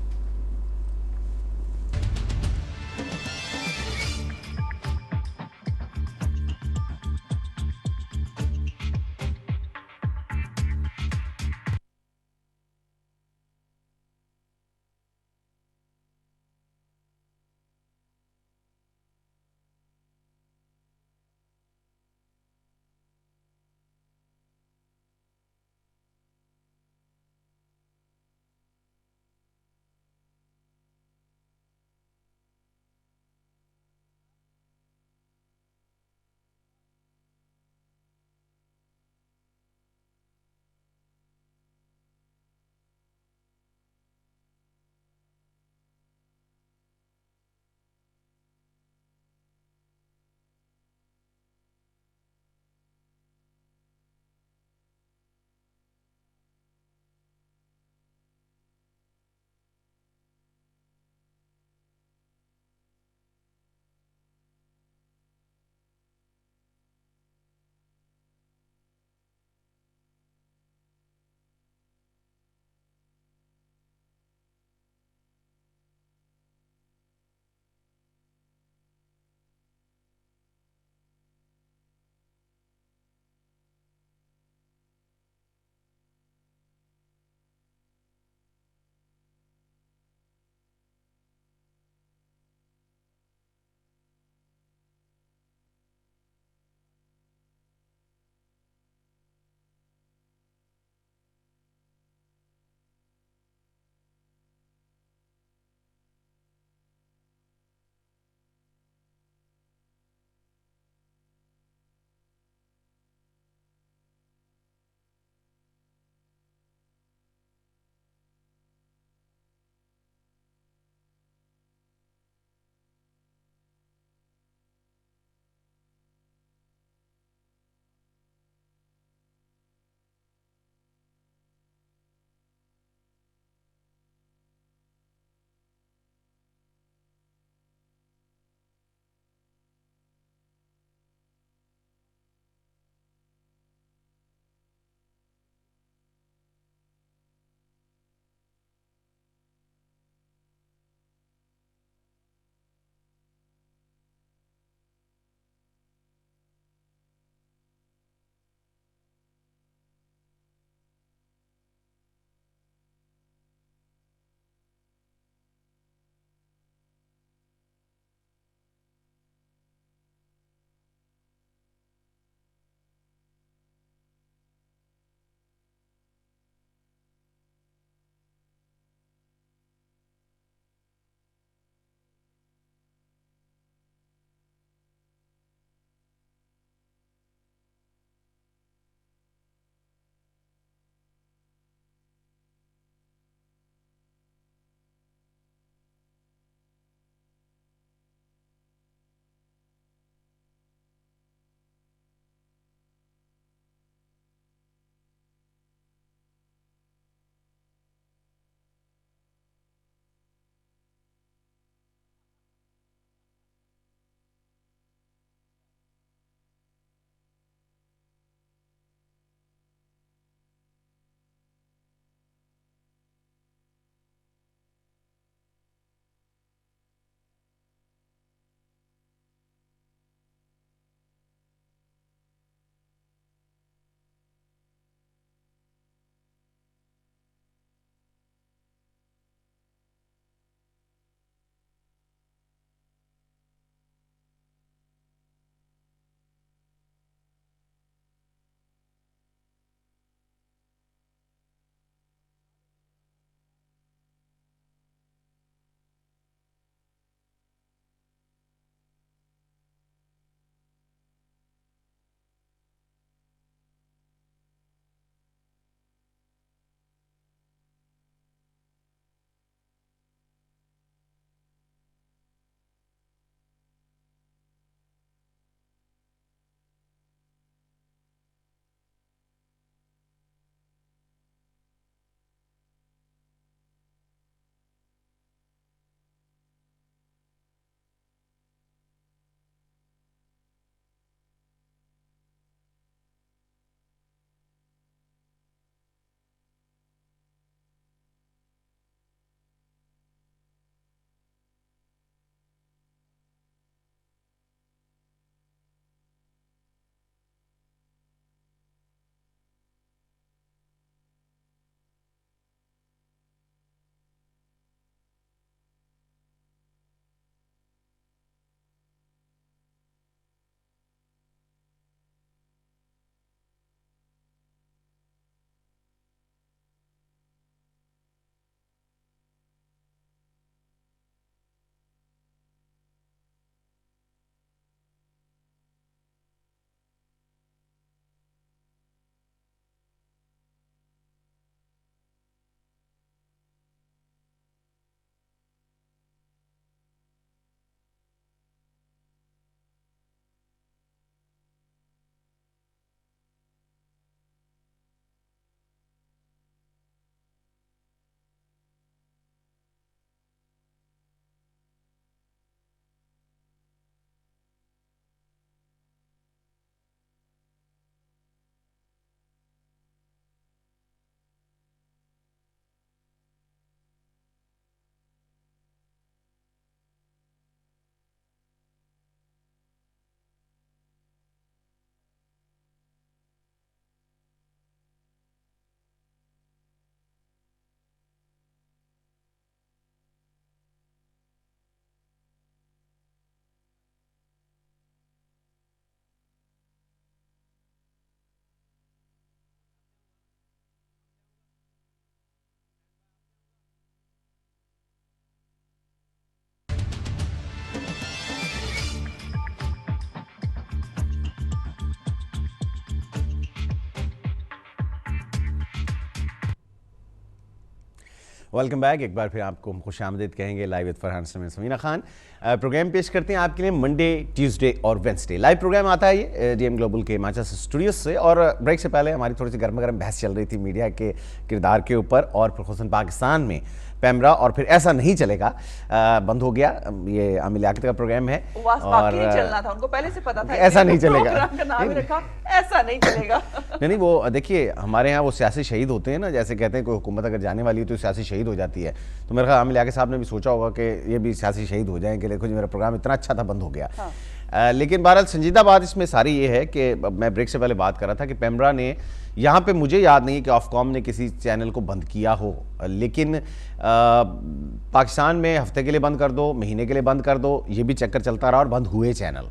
Welcome back. एक बार फिर आपको खुश आमदीद कहेंगे live with Farhan Aslam Samina Khan. Programme पेश करते हैं आपके लिए मंडे, ट्यूसडे और वेंसडे। लाइव प्रोग्राम आता है ये डीएम ग्लोबल के मैनचेस्टर स्टूडियोज से। और ब्रेक से पहले हमारी थोड़ी सी गर्मा गर्म बहस चल रही थी मीडिया के किरदार के ऊपर और खुसूसन पाकिस्तान में पैमरा और फिर ऐसा नहीं चलेगा बंद हो गया। ये आमिर लियाकत का प्रोग्राम है और चलना था, उनको पहले से पता था ऐसा नहीं चलेगा, ऐसा नहीं चलेगा। नहीं वो देखिए हमारे यहाँ वो सियासी शहीद होते हैं ना, जैसे कहते हैं कोई हुकूमत अगर जाने वाली है तो सियासी शहीद हो जाती है। तो मेरे ख्याल आमिर लियाकत साहब ने भी सोचा होगा कि ये भी सियासी शहीद हो जाएंगे, लेकिन मेरा प्रोग्राम इतना अच्छा था बंद हो गया। लेकिन बहरहाल संजीदा बात इसमें सारी ये है कि मैं ब्रेक से पहले बात कर रहा था कि पैमरा ने यहाँ पे मुझे याद नहीं कि ऑफकॉम ने किसी चैनल को बंद किया हो, लेकिन पाकिस्तान में हफ्ते के लिए बंद कर दो, महीने के लिए बंद कर दो, ये भी चक्कर चलता रहा और बंद हुए चैनल।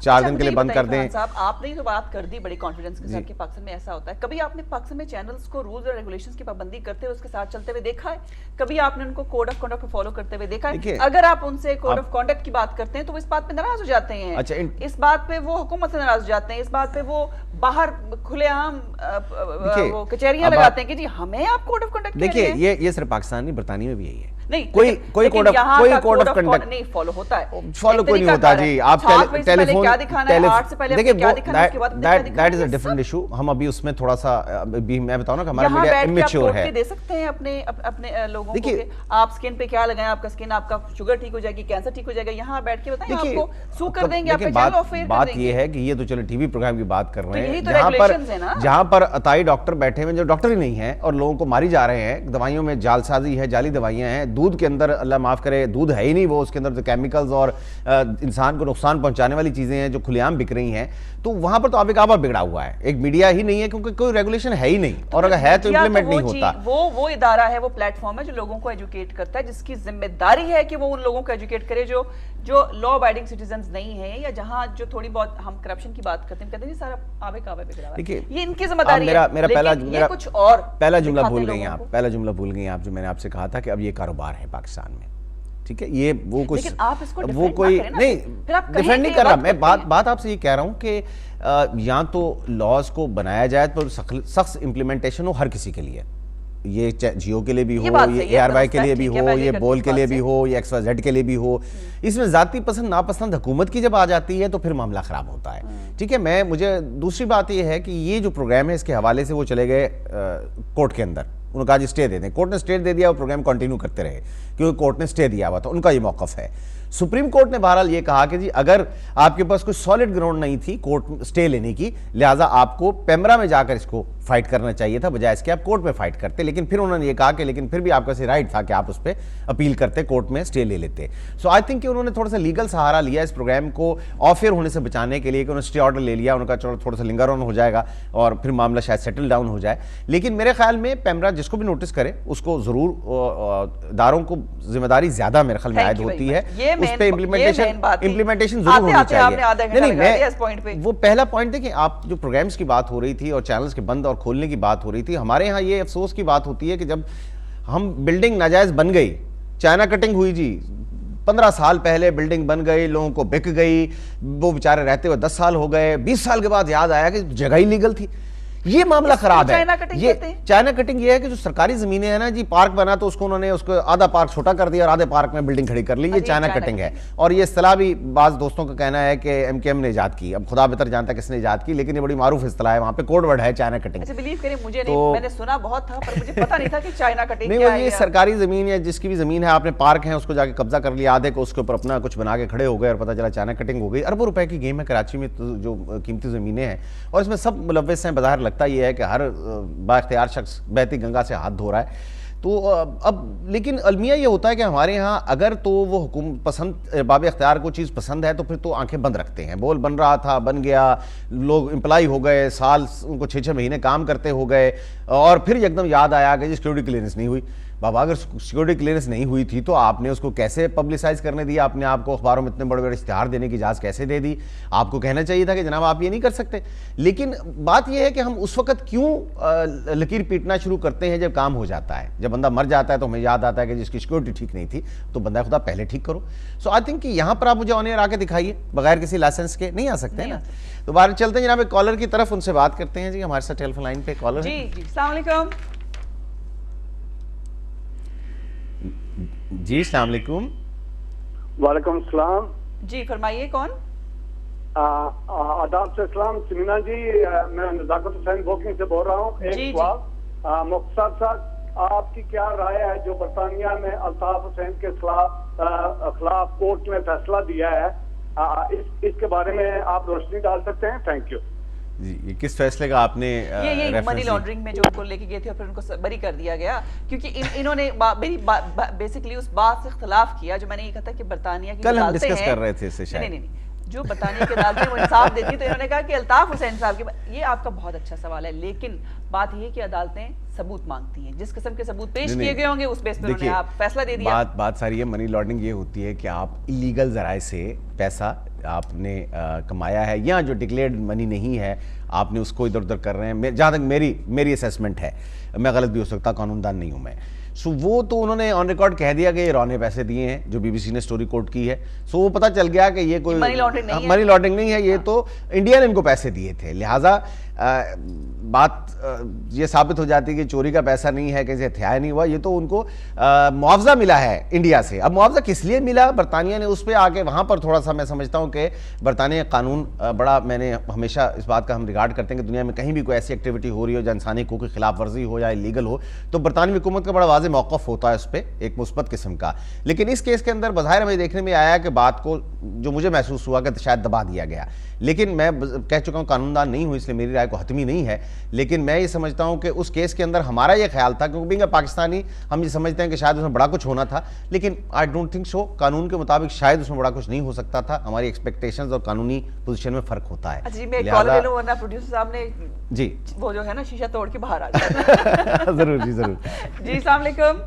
4 दिन के लिए बंद कर दें। साहब आपने ही तो बात कर दी बड़ी कॉन्फिडेंस के साथ कि पाकिस्तान में ऐसा होता है। कभी आपने पाकिस्तान में चैनल्स को रूल्स और रेगुलेशंस की पाबंदी करते हुए उसके साथ चलते हुए देखा है? कभी आपने उनको कोड ऑफ कंडक्ट को फॉलो करते हुए देखा है? अगर आप उनसे कोड ऑफ कंडक्ट की बात करते हैं तो वो इस बात पे नाराज हो जाते हैं। अच्छा, इस बात पे वो हुकूमत से नाराज हो जाते हैं, इस बात पे वो बाहर खुलेआम वो कचहरियां लगाते हैं कि जी हमें आप कोड ऑफ कंडक्ट। देखिए ये सिर्फ पाकिस्तान नहीं, बरतानिया में भी यही है। नहीं, कोई कोड ऑफ कंडक्ट नहीं फॉलो होता है, फॉलो कोई नहीं होता जी। आप टेलीफोन क्या दिखाना है, 8 से पहले क्या दिखाना है, उसके बाद that is a different issue. हम अभी उसमें थोड़ा सा अभी मैं बताऊं ना कि हमारा मीडिया इमैच्योर है। दे सकते हैं अपने लोगों को कि आप स्किन पे क्या लगाएं, आपका स्किन, आपका शुगर ठीक हो जाएगी, कैंसर ठीक हो जाएगा, यहाँ बैठ के बताएं, आपको सू कर देंगे, आप पे चैनल ऑफ फेयर कर देंगे। बात ये है कि ये तो चलो टीवी प्रोग्राम की बात कर रहे हैं, जहां पर अताई डॉक्टर बैठे हुए जो डॉक्टर ही नहीं है और लोगों को मारी जा रहे हैं, दवाइयों में जालसाजी है, जाली दवाइयां हैं, दूध के अंदर अल्लाह माफ करे दूध है ही नहीं, वो उसके अंदर तो केमिकल्स और इंसान को नुकसान पहुंचाने वाली चीजें हैं जो खुलेआम बिक रही हैं। तो वहां पर तो आबे काबा बिगड़ा हुआ है, एक मीडिया ही नहीं है क्योंकि कोई रेगुलेशन है ही नहीं, और अगर है तो इंप्लीमेंट नहीं होता। वो इदारा है, वो प्लेटफॉर्म है जो लोगों को एजुकेट करता है, जिसकी जिम्मेदारी है कि वो उन लोगों को एजुकेट करे जो लॉ अबाइडिंग सिटीजंस नहीं है, या जहां जो थोड़ी बहुत हम करप्शन की बात करते हैं, कहते हैं सारा आबे काबा बिगड़ा हुआ है। ये इनकी जिम्मेदारी है। मेरा कुछ और पहला जुमला भूल गई आप, पहला जुमला भूल गई आप जो मैंने आपसे कहा था कि अब ये कारोबार है पाकिस्तान में, ठीक है? ये वो कुछ आप इसको वो कोई नहीं डिफेंड नहीं कर रहा मैं, बात आपसे ये कह रहा हूं कि या तो लॉज को बनाया जाए तो सख्त इंप्लीमेंटेशन हो हर किसी के लिए, ये जियो के लिए भी हो, ये ARY के लिए भी हो, ये बोल के लिए भी हो, ये XYZ के लिए भी हो। इसमें जाती पसंद नापसंद हुकूमत की जब आ जाती है तो फिर मामला खराब होता है, ठीक है? मुझे दूसरी बात ये है कि ये जो प्रोग्राम है इसके हवाले से वो चले गए कोर्ट के अंदर, उन्होंने कहा जी स्टे दे दें, कोर्ट ने स्टे दे दिया, वो प्रोग्राम कंटिन्यू करते रहे क्योंकि कोर्ट ने स्टे दिया हुआ था, उनका ये मौकफ है। सुप्रीम कोर्ट ने बहरहाल ये कहा कि जी अगर आपके पास कोई सॉलिड ग्राउंड नहीं थी कोर्ट स्टे लेने की, लिहाजा आपको पैमरा में जाकर इसको फाइट करना चाहिए था, बजाय इसके आप कोर्ट में फाइट करते। लेकिन फिर उन्होंने ये कहा कि लेकिन फिर भी आपका से राइट था कि आप उस पर अपील करते, कोर्ट में स्टे ले लेते। सो आई थिंक कि उन्होंने थोड़ा सा लीगल सहारा लिया इस प्रोग्राम को ऑफ एयर होने से बचाने के लिए, कि उन्होंने स्टे ऑर्डर ले लिया, उनका थोड़ा सा लिंगर ऑन हो जाएगा और फिर मामला शायद सेटल डाउन हो जाए। लेकिन मेरे ख्याल में पैमरा जिसको भी नोटिस करे उसको जरूर इदारों को जिम्मेदारी ज्यादा मेरे ख्याल में आयद होती है, उस पर इम्प्लीमेंटेशन जरूर होनी चाहिए। नहीं, वो पहला पॉइंट देखिए, आप जो प्रोग्राम्स की बात हो रही थी और चैनल्स के बंद और खोलने की बात हो रही थी, हमारे यहाँ ये अफसोस की बात होती है कि जब हम बिल्डिंग नाजायज बन गई, चाइना कटिंग हुई जी, 15 साल पहले बिल्डिंग बन गई, लोगों को बिक गई, वो बेचारे रहते हुए 10 साल हो गए, 20 साल के बाद याद आया कि जगह ही लीगल थी। ये मामला खराब है। ये चाइना कटिंग ये है कि जो सरकारी जमीनें हैं ना जी, पार्क बना तो उसको उन्होंने उसको आधा पार्क छोटा कर दिया और आधे पार्क में बिल्डिंग खड़ी कर ली, ये चाइना कटिंग है। और ये इस्तिलाह भी बाज दोस्तों का कहना है कि MKM ने इजाद की, अब खुदा बेहतर जानता है किसने इजाद की, लेकिन ये बड़ी मारूफ इस्तिलाह है, वहां पे कोड वर्ड है चाइना कटिंग। बिलीव करें मुझे नहीं, मैंने सुना बहुत था पर मुझे पता नहीं था कि चाइना कटिंग नहीं, ये सरकारी जमीन है, जिसकी भी जमीन है, आपने पार्क है उसको जाके कब्जा कर लिया, आधे को उसके ऊपर अपना कुछ बना के खड़े हो गए और पता चला चाइना कटिंग हो गई। अरबों रुपए की गेम है कराची में, जो कीमती जमीनें हैं और इसमें सब मुलव्वस हैं। बाहर लगता ये है कि हर बाख्तियार शख्स बहती गंगा से हाथ धो रहा है। तो अब लेकिन अलमिया ये होता है कि हमारे यहाँ अगर तो वो हुकूमत पसंद, बाब इख्तियार को चीज़ पसंद है तो फिर तो आंखें बंद रखते हैं। बोल बन रहा था, बन गया, लोग एम्प्लॉय हो गए, साल उनको 6-6 महीने काम करते हो गए और फिर एकदम याद आया कि जी सिक्योरिटी क्लियरेंस नहीं हुई। बाबा अगर सिक्योरिटी क्लियरेंस नहीं हुई थी तो आपने उसको कैसे पब्लिसाइज करने दिया, अपने आप को अखबारों में इतने बड़े बड़े इश्तिहार देने की इजाज़त कैसे दे दी? आपको कहना चाहिए था कि जनाब आप ये नहीं कर सकते। लेकिन बात यह है कि हम उस वक्त क्यों लकीर पीटना शुरू करते हैं जब काम हो जाता है। जब बंदा मर जाता है तो हमें याद आता है कि जिसकी सिक्योरिटी ठीक नहीं थी तो बंदा खुदा पहले ठीक करो। सो आई थिंक कि यहाँ पर आप मुझे ऑन एयर आके दिखाइए, बगैर किसी लाइसेंस के नहीं आ सकते हैं ना। तो बाहर चलते हैं जनाब कॉलर की तरफ, उनसे बात करते हैं। जी हमारे साथ टेलीफोन लाइन पे कॉलर जी, अस्सलाम वालेकुम। जी अस्सलाम वालेकुम। वालेकुम सलाम। जी फरमाइए, कौन? आदाब से सलाम समीना जी, मैं नजाकत हुसैन बोकिंग से बोल रहा हूँ। जी, एक जी। सवाल मुख्तार साहब, आपकी क्या राय है जो बरतानिया में अल्ताफ हुसैन के खिलाफ कोर्ट ने फैसला दिया है, इसके बारे में आप रोशनी डाल सकते हैं? थैंक यू जी, ये किस फैसले का आपने ये रेफरेंस मनी दी? लॉन्ड्रिंग में जो उनको लेके गए थे और फिर उनको बरी कर दिया गया, क्योंकि इन्होंने मेरी बेसिकली उस बात से इख्तलाफ किया जो मैंने ये कहा था कि बरतानिया की कल हम अदालतें डिस्कस हैं। कर रहे थे इससे नहीं शायद। नहीं नहीं, जो बरतानिया की अदालतें वो इंसाफ देती है, तो इन्होंने कहा कि अल्ताफ हुसैन साहब की, ये आपका बहुत अच्छा सवाल है, लेकिन बात ये है कि अदालतें सबूत मांगती हैं, जिस किस्म के सबूत पेश नहीं, किए गए होंगे उस बेस पर देखिए, उन्होंने आप फैसला दे दिया। बात सारी है, मनी लॉन्ड्रिंग ये होती है कि आप इलीगल जराए से पैसा आपने कमाया है, या जो डिक्लेयर्ड मनी नहीं है आपने उसको इधर उधर कर रहे हैं। जहाँ तक मेरी असेसमेंट है, मैं गलत भी हो सकता, कानूनदान नहीं हूँ मैं। सो वो तो उन्होंने ऑन रिकॉर्ड कह दिया कि ये रॉ ने पैसे दिए हैं, जो बीबीसी ने स्टोरी कोट की है। सो वो पता चल गया कि ये कोई मनी लॉन्ड्रिंग नहीं है। मनी लॉन्ड्रिंग नहीं है, ये तो इंडिया ने इनको पैसे दिए थे। लिहाजा बात ये साबित हो जाती है कि चोरी का पैसा नहीं है, किसी हत्याएं नहीं हुआ, ये तो उनको मुआवजा मिला है इंडिया से। अब मुआवजा किस लिए मिला, बरतानिया ने उस पर आके वहाँ पर थोड़ा सा मैं समझता हूँ कि बरतानिया कानून बड़ा, मैंने हमेशा इस बात का हम रिगार्ड करते हैं कि दुनिया में कहीं भी कोई ऐसी एक्टिविटी हो रही हो जो इंसानी हकूक़ की खिलाफ वर्जी हो या इलीगल हो, तो बरतानवी हुकूमत का बड़ा वाज़ेह मौक़िफ़ होता है उस पर, एक मुस्बत किस्म का। लेकिन इस केस के अंदर बज़ाहिर हमें देखने में आया कि बात को, जो मुझे महसूस हुआ कि शायद दबा दिया गया। लेकिन मैं कह चुका हूँ कानूनदान नहीं हूँ, इसलिए मेरी राय को हतमी नहीं है, लेकिन मैं ये समझता हूँ कि उस केस के अंदर हमारा ये ख्याल था, क्योंकि बीइंग पाकिस्तानी हम ये समझते हैं कि शायद उसमें बड़ा कुछ होना था, लेकिन आई डोंट थिंक सो। कानून के मुताबिक शायद उसमें बड़ा कुछ नहीं हो सकता था। हमारी एक्सपेक्टेशंस और कानूनी पोजीशन में फ़र्क होता है। अच्छा जी, मैं एक कॉल ले लूँ वरना प्रोड्यूसर साहब ने जी वो जो है ना शीशा तोड़ के बाहर आ जाए। ज़रूर जी, ज़रूर जी अस्सलाम वालेकुम।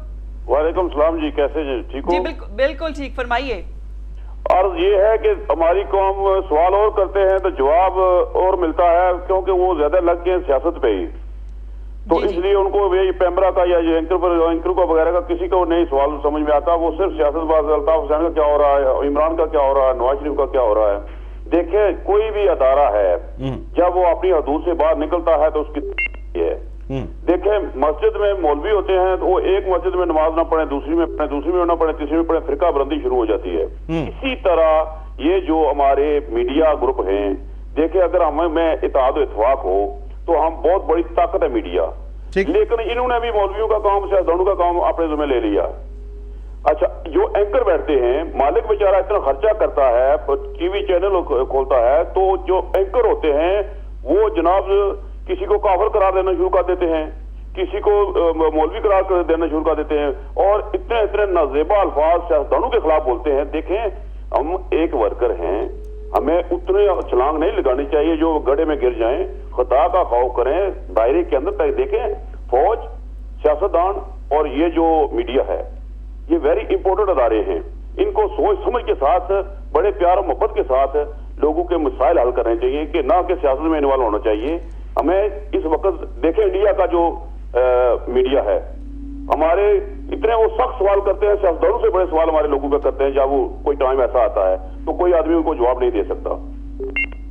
वालेकुम सलाम जी, कैसे जी? ठीक जी हो? बिल्कुल बिल्कुल ठीक, फरमाइए। अर्ज ये है कि हमारी कौम सवाल और करते हैं तो जवाब और मिलता है, क्योंकि वो ज्यादा लग गए हैं सियासत पे ही, तो जी, जी। इसलिए उनको ये पैमरा का या ये एंकर का वगैरह का किसी को नहीं सवाल समझ में आता। वो सिर्फ सियासतबाज, अल्ताफ हुसैन का क्या हो रहा है, इमरान का क्या हो रहा है, नवाज शरीफ का क्या हो रहा है। देखिए, कोई भी अदारा है जब वो अपनी हदूद से बाहर निकलता है तो उसकी है। देखें, मस्जिद में मौलवी होते हैं तो वो एक मस्जिद में नमाज ना पढ़े, दूसरी में पढ़े, दूसरी में ना पढ़े, तीसरी में पढ़े, फिरका बंदी शुरू हो जाती है। इसी तरह ये जो हमारे मीडिया ग्रुप हैं, देखें, अगर हमें में इत्तेहाद इत्तफाक हो तो हम बहुत बड़ी ताकत है मीडिया, लेकिन इन्होंने भी मौलवियों का काम, सियासतदानों का काम अपने जिम्मे ले लिया। अच्छा, जो एंकर बैठते हैं, मालिक बेचारा इतना खर्चा करता है, टीवी चैनल खोलता है, तो जो एंकर होते हैं वो जनाब किसी को काफिर करार देना शुरू कर देते हैं, किसी को मौलवी करार कर देना शुरू कर देते हैं, और इतने इतने नाजेबा अल्फाज सियासतदानों के खिलाफ बोलते हैं। देखें, हम एक वर्कर हैं, हमें उतने छलांग नहीं लगानी चाहिए जो गड्ढे में गिर जाएं। खुदा का खौफ करें, दायरे के अंदर तक देखें। फौज, सियासतदान और ये जो मीडिया है, ये वेरी इंपॉर्टेंट अदारे हैं। इनको सोच समझ के साथ, बड़े प्यार और मोहब्बत के साथ लोगों के मसाइल हल करने चाहिए, कि ना कि सियासत में इन्वॉल्व होना चाहिए। हमें इस वक्त देखें, इंडिया का जो मीडिया है, हमारे इतने वो सख्त सवाल करते हैं, सियासतदानों से बड़े सवाल हमारे लोगों पे करते हैं। जब वो कोई टाइम ऐसा आता है तो कोई आदमी उनको जवाब नहीं दे सकता,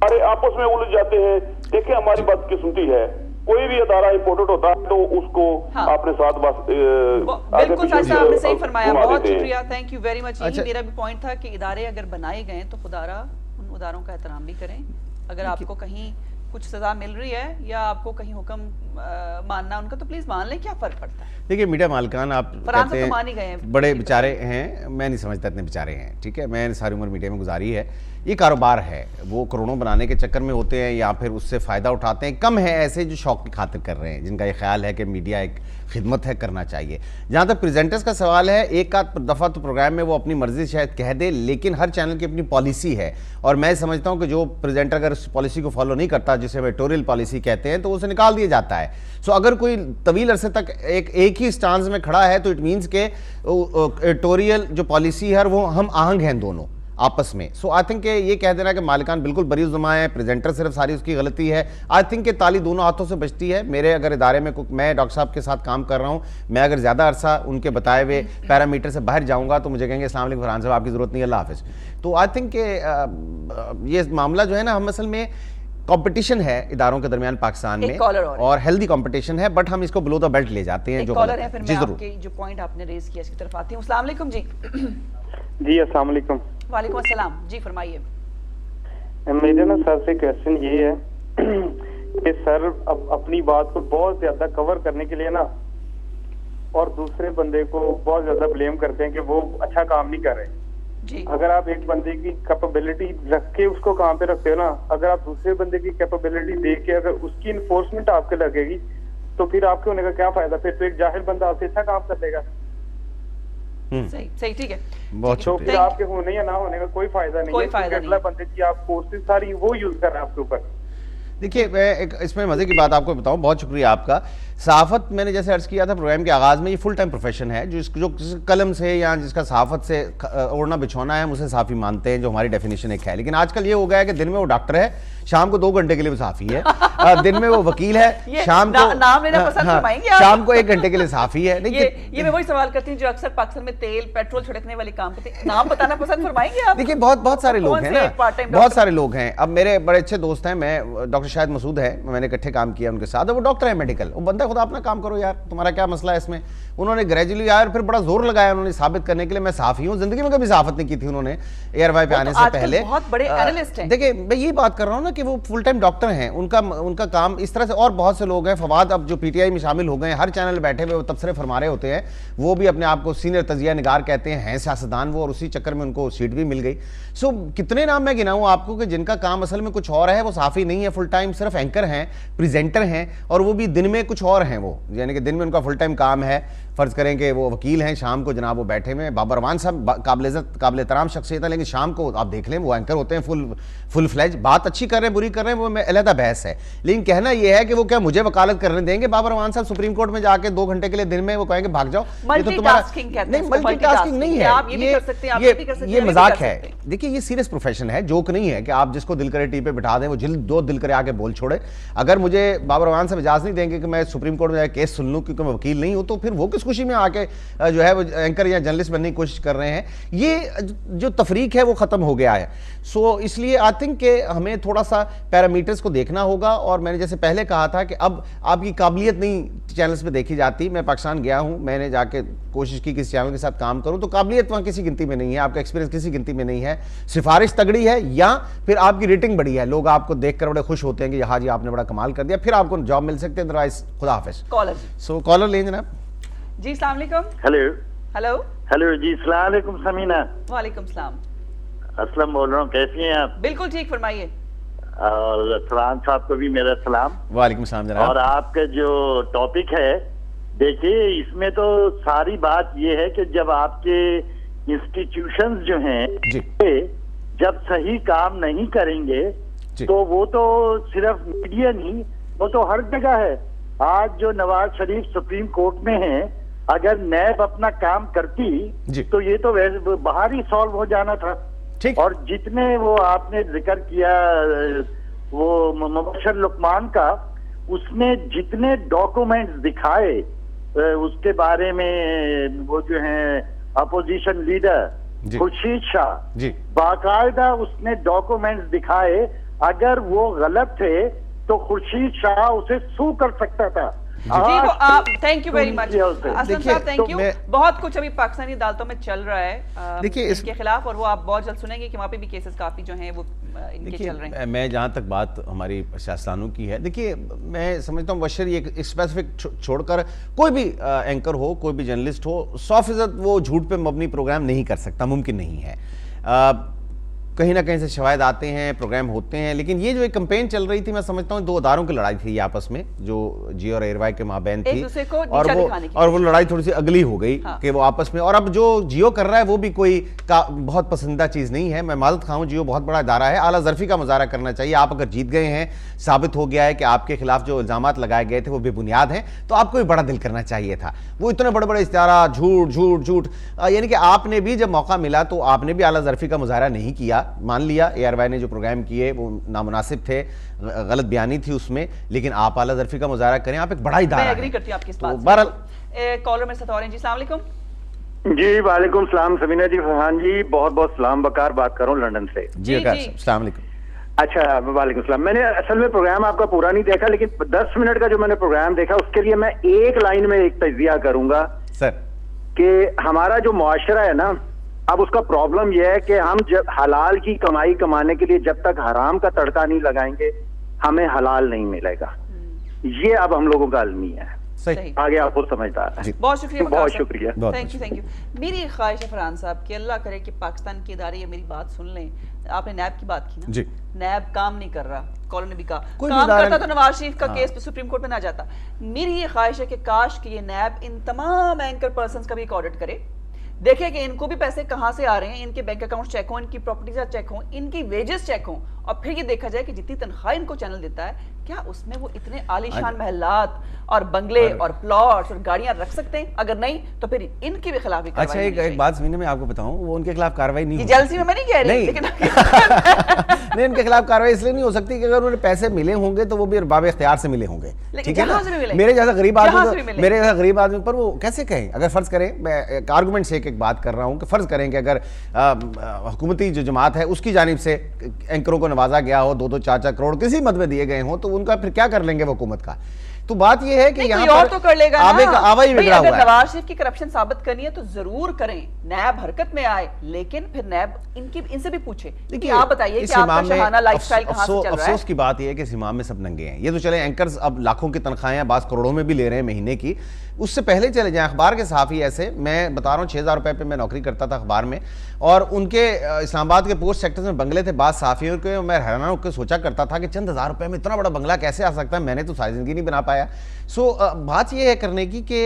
अरे आपस में उलझ जाते हैं। देखिए, हमारी बदकिस्मती है, कोई भी अदारा इंपोर्टेंट होता है तो उसको अपने साथ बस बिल्कुल साहब, आपने सही फरमाया, बहुत शुक्रिया, थैंक यू वेरी मच। यही मेरा भी पॉइंट था कि इदारे अगर बनाए गए तो खुदारा उन इदारों का एहतराम भी करें। अगर आपको कहीं कुछ सजा मिल रही है या आपको कहीं हुक्म मानना उनका, तो प्लीज मान लें, क्या फर्क पड़ता है। देखिए, मीडिया मालिकान आप कहते तो मान ही गए हैं बड़े बेचारे हैं, मैं नहीं समझता इतने बेचारे हैं, ठीक है। मैंने सारी उम्र मीडिया में गुजारी है, ये कारोबार है, वो करोड़ों बनाने के चक्कर में होते हैं या फिर उससे फ़ायदा उठाते हैं। कम है ऐसे जो शौक की खातिर कर रहे हैं, जिनका ये ख्याल है कि मीडिया एक खिदमत है, करना चाहिए। जहाँ तक प्रेजेंटर्स का सवाल है, एक आध दफ़ा तो प्रोग्राम में वो अपनी मर्जी शायद कह दे, लेकिन हर चैनल की अपनी पॉलिसी है, और मैं समझता हूँ कि जो प्रेजेंटर अगर उस पॉलिसी को फॉलो नहीं करता, जिसे हम एडिटोरियल पॉलिसी कहते हैं, तो उसे निकाल दिया जाता है। सो अगर कोई तवील अरसे तक एक ही स्टांस में खड़ा है, तो इट मीन्स के एडिटोरियल जो पॉलिसी है वो हम आहंग हैं दोनों आपस में। सो आई थिंक ये कह देना कि मालिकान बिल्कुल बरीज़ जुमा है, प्रेजेंटर सिर्फ सारी उसकी गलती है, आई थिंक कि ताली दोनों हाथों से बचती है। मेरे अगर इदारे में मैं डॉक्टर साहब के साथ काम कर रहा हूँ, मैं अगर ज़्यादा अरसा उनके बताए हुए पैरामीटर से बाहर जाऊँगा तो मुझे कहेंगे अस्सलाम वालेकुम फरहान साहब, आपकी ज़रूरत नहीं है, अल्लाह हाफ़िज़। तो आई थिंक कि ये मामला जो है ना, हम असल में कंपटीशन है इदारों के दरमियान पाकिस्तान एक में कॉलर और हेल्दी कंपटीशन है, बट हम इसको बिलो द बेल्ट ले जाते हैं। एक जो कॉलर है, फिर जी मैं जरूर। आपके जो पॉइंट आपने रेज किया इसकी तरफ आती हूँ। अस्सलाम वालेकुम जी। जी अस्सलाम वालेकुम। वालेकुम अस्सलाम जी, फरमाइए। मेरे ना सर से क्वेश्चन ये है कि सर अब अपनी बात को बहुत ज्यादा कवर करने के लिए ना और दूसरे बंदे को बहुत ज्यादा ब्लेम करते हैं कि वो अच्छा काम नहीं कर रहे। जी अगर आप एक बंदे की कैपेबिलिटी रख के उसको काम पे रखते हो ना, अगर आप दूसरे बंदे की कैपेबिलिटी देख के अगर उसकी इन्फोर्समेंट आपके लगेगी तो फिर आपके होने का क्या फायदा? फिर तो एक जाहिल बंदा आपसे अच्छा काम कर लेगा। सही सही, ठीक है। बहुत तो शुक्रिया। फिर आपके होने या ना होने का कोई फायदा नहीं कोई है, फायदा क्योंकि नहीं। अगला बंदे की आप कोर्सेज सारी वो यूज कर रहे हैं आपके ऊपर। देखिए मैं एक इसमें मजे की बात आपको बताऊं, बहुत शुक्रिया आपका। सहाफत मैंने जैसे अर्ज किया था प्रोग्राम के आगाज में, ये फुल टाइम प्रोफेशन है जो कलम से या जिसका सहाफत से ओढ़ना बिछोना है, हम उसे साफी मानते हैं, जो हमारी डेफिनेशन एक है। लेकिन आजकल ये हो गया है कि दिन में वो डॉक्टर है, शाम को 2 घंटे के लिए वो साफी है, दिन में वो वकील है, शाम को नाम लेना पसंद फरमाएंगे आप? शाम को 1 घंटे के लिए साफी है। ये मैं वही सवाल करती हूँ जो अक्सर पाकिस्तान में तेल पेट्रोल छिड़कने वाले काम करते हैं, नाम बताना पसंद फरमाएंगे आप? देखिए बहुत सारे लोग हैं ना, बहुत सारे लोग हैं। अब मेरे बड़े अच्छे दोस्त हैं, मैं डॉक्टर शाहिद मसूद है, मैंने इकट्ठे काम किया उनके साथ, वो डॉक्टर है मेडिकल। वो बंदा खुदा अपना काम करो यार, तुम्हारा क्या मसला है इसमें। उन्होंने ग्रेजुअली आया और फिर बड़ा जोर लगाया उन्होंने साबित करने के लिए मैं साफी हूँ। जिंदगी में कभी साफत नहीं की थी उन्होंने एयरवाई पे आने से पहले। बहुत बड़े एनालिस्ट हैं। देखिए मैं यही बात कर रहा हूँ ना कि वो फुल टाइम डॉक्टर हैं, उनका काम इस तरह से। और बहुत से लोग हैं, फवाद अब जो पीटीआई में शामिल हो गए हैं, हर चैनल बैठे हुए तबसरे फरमा रहे होते हैं, वो भी अपने आप को सीनियर तजिया निगार कहते हैं सियासतदान वो, और उसी चक्कर में उनको सीट भी मिल गई। सो कितने नाम मैं गिनाऊं आपको कि जिनका काम असल में कुछ और है, वो साफी नहीं है, फुल टाइम सिर्फ एंकर हैं, प्रेजेंटर हैं, और वो भी दिन में कुछ और हैं। वो यानी कि दिन में उनका फुल टाइम काम है, फर्ज करें कि वो वकील हैं, शाम को जनाब वो बैठे हुए हैं। बाबर रहमान साहब काबिल एहतराम शख्सियत है, लेकिन शाम को आप देख लें वो एंकर होते हैं फुल फ्लेज। बात अच्छी कर रहे हैं बुरी कर रहे हैं वो मैं अलहदा बहस है, लेकिन कहना यह है कि वो क्या मुझे वकालत करने देंगे? बाबर रहमान साहब सुप्रीम कोर्ट में जाके 2 घंटे के लिए दिन में वो कहेंगे भाग जाओ, ये तो तुम्हारा नहीं, मल्टीटास्किंग नहीं है, ये मजाक है। देखिए ये सीरियस प्रोफेशन है, जोक नहीं है कि आप जिसको दिल करे टी पे बिठा दें, वो दो दिल करे आके बोल छोड़े। अगर मुझे बाबर रहमान साहब इजाजत नहीं देंगे कि मैं सुप्रीम कोर्ट में जाकर केस सुन लूं क्योंकि मैं वकील नहीं हूं, तो फिर वो किस खुशी में आके जो है वो एंकर या जर्नलिस्ट बनने की कोशिश कर रहे हैं? ये जो तफरीक है वो खत्म हो गया है। सो इसलिए आई थिंक कि हमें थोड़ा सा पैरामीटर्स को देखना होगा। और मैंने जैसे पहले कहा था कि अब आपकी काबिलियत नहीं चैनल्स पे देखी जाती। मैं पाकिस्तान गया हूं, मैंने जाके कोशिश की किसी चैनल के साथ काम करूं, तो काबिलियत वहां किसी गिनती में नहीं है, आपका एक्सपीरियंस किसी गिनती में नहीं है। सिफारिश तगड़ी है या फिर आपकी रेटिंग बड़ी है, लोग आपको देखकर बड़े खुश होते हैं कि हाँ जी आपने बड़ा कमाल कर दिया, फिर आपको जॉब मिल सकती है, अदरवाइज खुदा हाफिज। सो कॉलर लें जनाब जी। अस्सलाम वालेकुम। हेलो हेलो हेलो जी, अस्सलाम वालेकुम समीना। वालेकुम सलाम। असलम बोल रहा हूँ, कैसी हैं आप? बिल्कुल ठीक, फरमाइए। और फरहान साहब को भी मेरा सलाम। वालेकुम सलाम जनाब। और आपका जो टॉपिक है, देखिए इसमें तो सारी बात ये है कि जब आपके इंस्टीट्यूशंस जो हैं जब सही काम नहीं करेंगे तो वो तो सिर्फ मीडिया नहीं, वो तो हर जगह है। आज जो नवाज शरीफ सुप्रीम कोर्ट में है, अगर नैब अपना काम करती तो ये तो वैसे बाहर ही सॉल्व हो जाना था। और जितने वो आपने जिक्र किया वो मुबशर लुकमान का, उसने जितने डॉक्यूमेंट्स दिखाए उसके बारे में, वो जो है अपोजिशन लीडर खुर्शीद शाह, बाकायदा उसने डॉक्यूमेंट्स दिखाए। अगर वो गलत थे तो खुर्शीद शाह उसे सू कर सकता था। Thank you very much Aslam साहब, थैंक यू। बहुत कुछ अभी पाकिस्तानी अदालतों में चल रहा है देखिए इसके खिलाफ, और वो आप बहुत जल्द सुनेंगे कि वहाँ पे भी केसेस काफी जो हैं वो इनके चल रहे हैं। मैं जहाँ तक बात हमारी सियासतदानों की है, देखिए मैं समझता हूँ बशर ये एक स्पेसिफिक छोड़कर कोई भी एंकर हो, कोई भी जर्नलिस्ट हो, 100% वो झूठ पे मबनी प्रोग्राम नहीं कर सकता, मुमकिन नहीं है। कहीं ना कहीं से शवायद आते हैं, प्रोग्राम होते हैं, लेकिन ये जो एक कैंपेन चल रही थी, मैं समझता हूँ 2 अदारों की लड़ाई थी ये आपस में, जो जियो और एयरवाई के माबैन थी, और वो लड़ाई थोड़ी सी अगली हो गई कि वो आपस में। और अब जो जियो कर रहा है वो भी कोई बहुत पसंदीदा चीज़ नहीं है। मैं माजरत खाऊं, जियो बहुत बड़ा इदारा है, आला ज़र्फ़ी का मुजाहरा करना चाहिए। आप अगर जीत गए हैं, साबित हो गया है कि आपके खिलाफ जो इल्ज़ामात लगाए गए थे वो बेबुनियाद हैं, तो आपको भी बड़ा दिल करना चाहिए था। वो इतने बड़े बड़े इश्तिहार, झूठ झूठ झूठ, यानी कि आपने भी जब मौका मिला तो आपने भी आला ज़र्फ़ी का मुजाहरा नहीं किया। मान लिया एयरवाई ने जो प्रोग्राम किए वो नामुनासिब थे, गलत बयानी थी उसमें, लेकिन आप आला ज़र्फ़ी का मुजाहरा करें, आप एक बड़ा इदारा है। मैं एग्री करती हूं आपकी इस बात से। कॉलर मेरे साथ और हैं जी। अस्सलाम वालेकुम। जी वालेकुम सलाम समीना जी, फरहान जी बहुत बहुत सलाम, बकार बात कर रहा हूँ लंदन से। जी अस्सलाम वालेकुम। अच्छा, वालेकुम सलाम। मैंने असल में प्रोग्राम आपका पूरा नहीं देखा, लेकिन 10 मिनट का जो मैंने प्रोग्राम देखा उसके लिए मैं एक लाइन में एक तजिया करूंगा सर कि हमारा जो मुआशरा है ना, अब उसका प्रॉब्लम यह है कि हम जब हलाल की कमाई कमाने के लिए जब तक हराम का तड़का नहीं लगाएंगे हमें हलाल नहीं मिलेगा। ये अब हम लोगों का अलमिया है। सही। आगे आप बहुत समझदार हैं। बहुत शुक्रिया, बहुत शुक्रिया, थैंक यू। मेरी एक ख्वाहिश है फरहान साहब कि अल्लाह करे कि पाकिस्तान के इदारे ये मेरी बात सुन लें। आपने नैब की बात की ना जी, नैब काम नहीं कर रहा, कॉलोनी भी का कोई काम भी करता तो नवाज शरीफ का हाँ। केस सुप्रीम कोर्ट में ना जाता। मेरी ये ख्वाहिश है कि काश कि ये नैब इन तमाम एंकर पर्संस का भी एक ऑडिट करे, देखें कि इनको भी पैसे कहां से आ रहे हैं, इनके बैंक अकाउंट चेक हो, इनकी प्रॉपर्टीज चेक हो, इनकी वेजेस चेक हो, और फिर ये देखा जाए कि जितनी तनख्वाह इनको चैनल देता है क्या उसमें वो इतने आलीशान महलात और बंगले और प्लॉट्स और गाड़ियां रख सकते हैं। अगर नहीं तो फिर इनके भी खिलाफ भी कार्रवाई अच्छा, होनी एक चाहिए। बात सुनिए, मैं आपको बताऊं, वो उनके खिलाफ कार्रवाई नहीं ये होगी। जलसी में मैं नहीं कह रही, नहीं। लेकिन नहीं, इनके खिलाफ कार्रवाई इसलिए नहीं हो सकती कि अगर उन्हें पैसे मिले होंगे तो वो भी बाब इख्तियार से मिले होंगे, लेकिन ठीक है ना। जहां से भी मिले, मेरे जैसा गरीब जहां से भी आदमी मिले। मेरे जैसा गरीब आदमी पर वो कैसे कहें, अगर फर्ज करें, मैं एक आर्गूमेंट से एक बात कर रहा हूं कि फर्ज करें कि अगर हुकूमती जो जमात है उसकी जानिब से एंकरों को नवाजा गया हो, 2-2, 4-4 करोड़ किसी मद में दिए गए हों, तो उनका फिर क्या कर लेंगे वो हुकूमत का। तो बात यह है कि यहाँ और तो कर लेगा आवे का आवा ही बिगड़ा हुआ है। नवाज शरीफ की करप्शन साबित करनी है तो जरूर करें, नैब हरकत में आए, लेकिन फिर नैब इनसे भी पूछे कि आप बताइए कि आपका शहाना लाइफस्टाइल कहां से चल रहा है। अफसोस की बात यह है कि इस इमाम में सब नंगे हैं। ये तो चले एंकर्स अब लाखों की तनख्वाहें 12 करोड़ों में भी ले रहे हैं महीने की, उससे पहले चले जाएं अखबार के सहाफ़ी ऐसे, मैं बता रहा हूँ 6,000 रुपए पे मैं नौकरी करता था अखबार में, और उनके इस्लामाबाद के पोस्ट सेक्टर्स में बंगले थे बाद सहाफ़ियों के, मैं हैरान होकर सोचा करता था कि चंद हज़ार रुपए में इतना बड़ा बंगला कैसे आ सकता है, मैंने तो सारी ज़िंदगी नहीं बना पाया। सो बात यह है करने की कि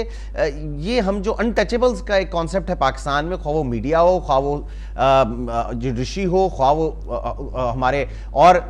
ये हम जो अनटचेबल्स का एक कॉन्सेप्ट है पाकिस्तान में, ख्वाह वो मीडिया हो, ख्वाह वो जुडिशरी हो, ख्वाह वो हमारे और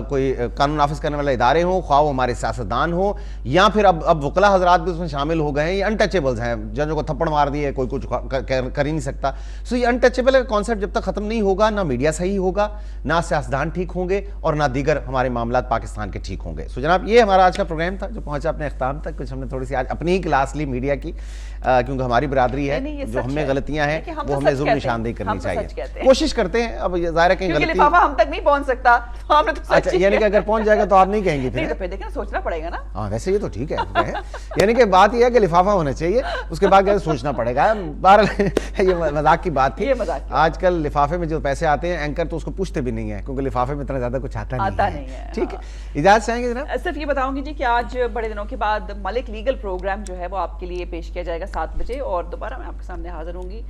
कोई कानून नाफिज करने वाले इदारे हों, ख्वाह वो हमारे सियासतदान हो, या फिर अब वकला हजरात भी उसमें शामिल हो गए हैं, ये अनटचेबल्स हैं। जजों को थप्पड़ मार दिए, कोई कुछ कर ही नहीं सकता। सो ये अनटचेबल का कॉन्सेप्ट जब तक खत्म नहीं होगा, ना मीडिया सही होगा, ना सियासतदान ठीक होंगे, और ना दीगर हमारे मामलात पाकिस्तान के ठीक होंगे। सो जनाब, ये हमारा आज का प्रोग्राम था जो पहुंचा अपने अख्ताम तक। कुछ हमने थोड़ी सी आज अपनी ही क्लास ली मीडिया की, क्योंकि हमारी बरादरी है, जो हमें गलतियां हैं वो हमें ज़रूर निशानदेही करनी चाहिए। कोशिश करते हैं, अब ज़ाहिर है कहीं गलती लिफाफा हम तक नहीं पहुंच सकता तो हमने तो अच्छा, यानी कि अगर पहुंच जाएगा तो आप नहीं कहेंगे फिर? नहीं, तो फिर देखना सोचना पड़ेगा ना। हाँ, वैसे ये तो ठीक है। यानी कि बात ये है कि लिफाफा होना चाहिए, उसके बाद क्या सोचना पड़ेगा। बहरहाल ये मजाक की बात थी। आजकल लिफाफे में जो पैसे आते हैं एंकर तो उसको पूछते भी नहीं है, क्योंकि लिफाफे में इतना ज्यादा कुछ आता नहीं है। ठीक है, इजाजत चाहेंगे जनाब? सिर्फ ये बताऊंगी जी कि आज बड़े दिनों के बाद मलिक लीगल प्रोग्राम जो है वो आपके लिए पेश किया जाएगा 7 बजे, और दोबारा मैं आपके सामने हाजिर होंगी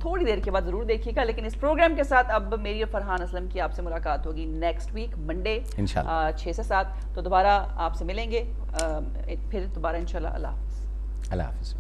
थोड़ी देर के बाद, जरूर देखिएगा। लेकिन इस प्रोग्राम के साथ अब मेरी और फरहान असलम की आपसे मुलाकात होगी नेक्स्ट वीक मंडे 6 से 7, तो दोबारा आपसे मिलेंगे फिर दोबारा इंशाल्लाह। अल्लाह हाफिज़। अल्लाह हाफिज़।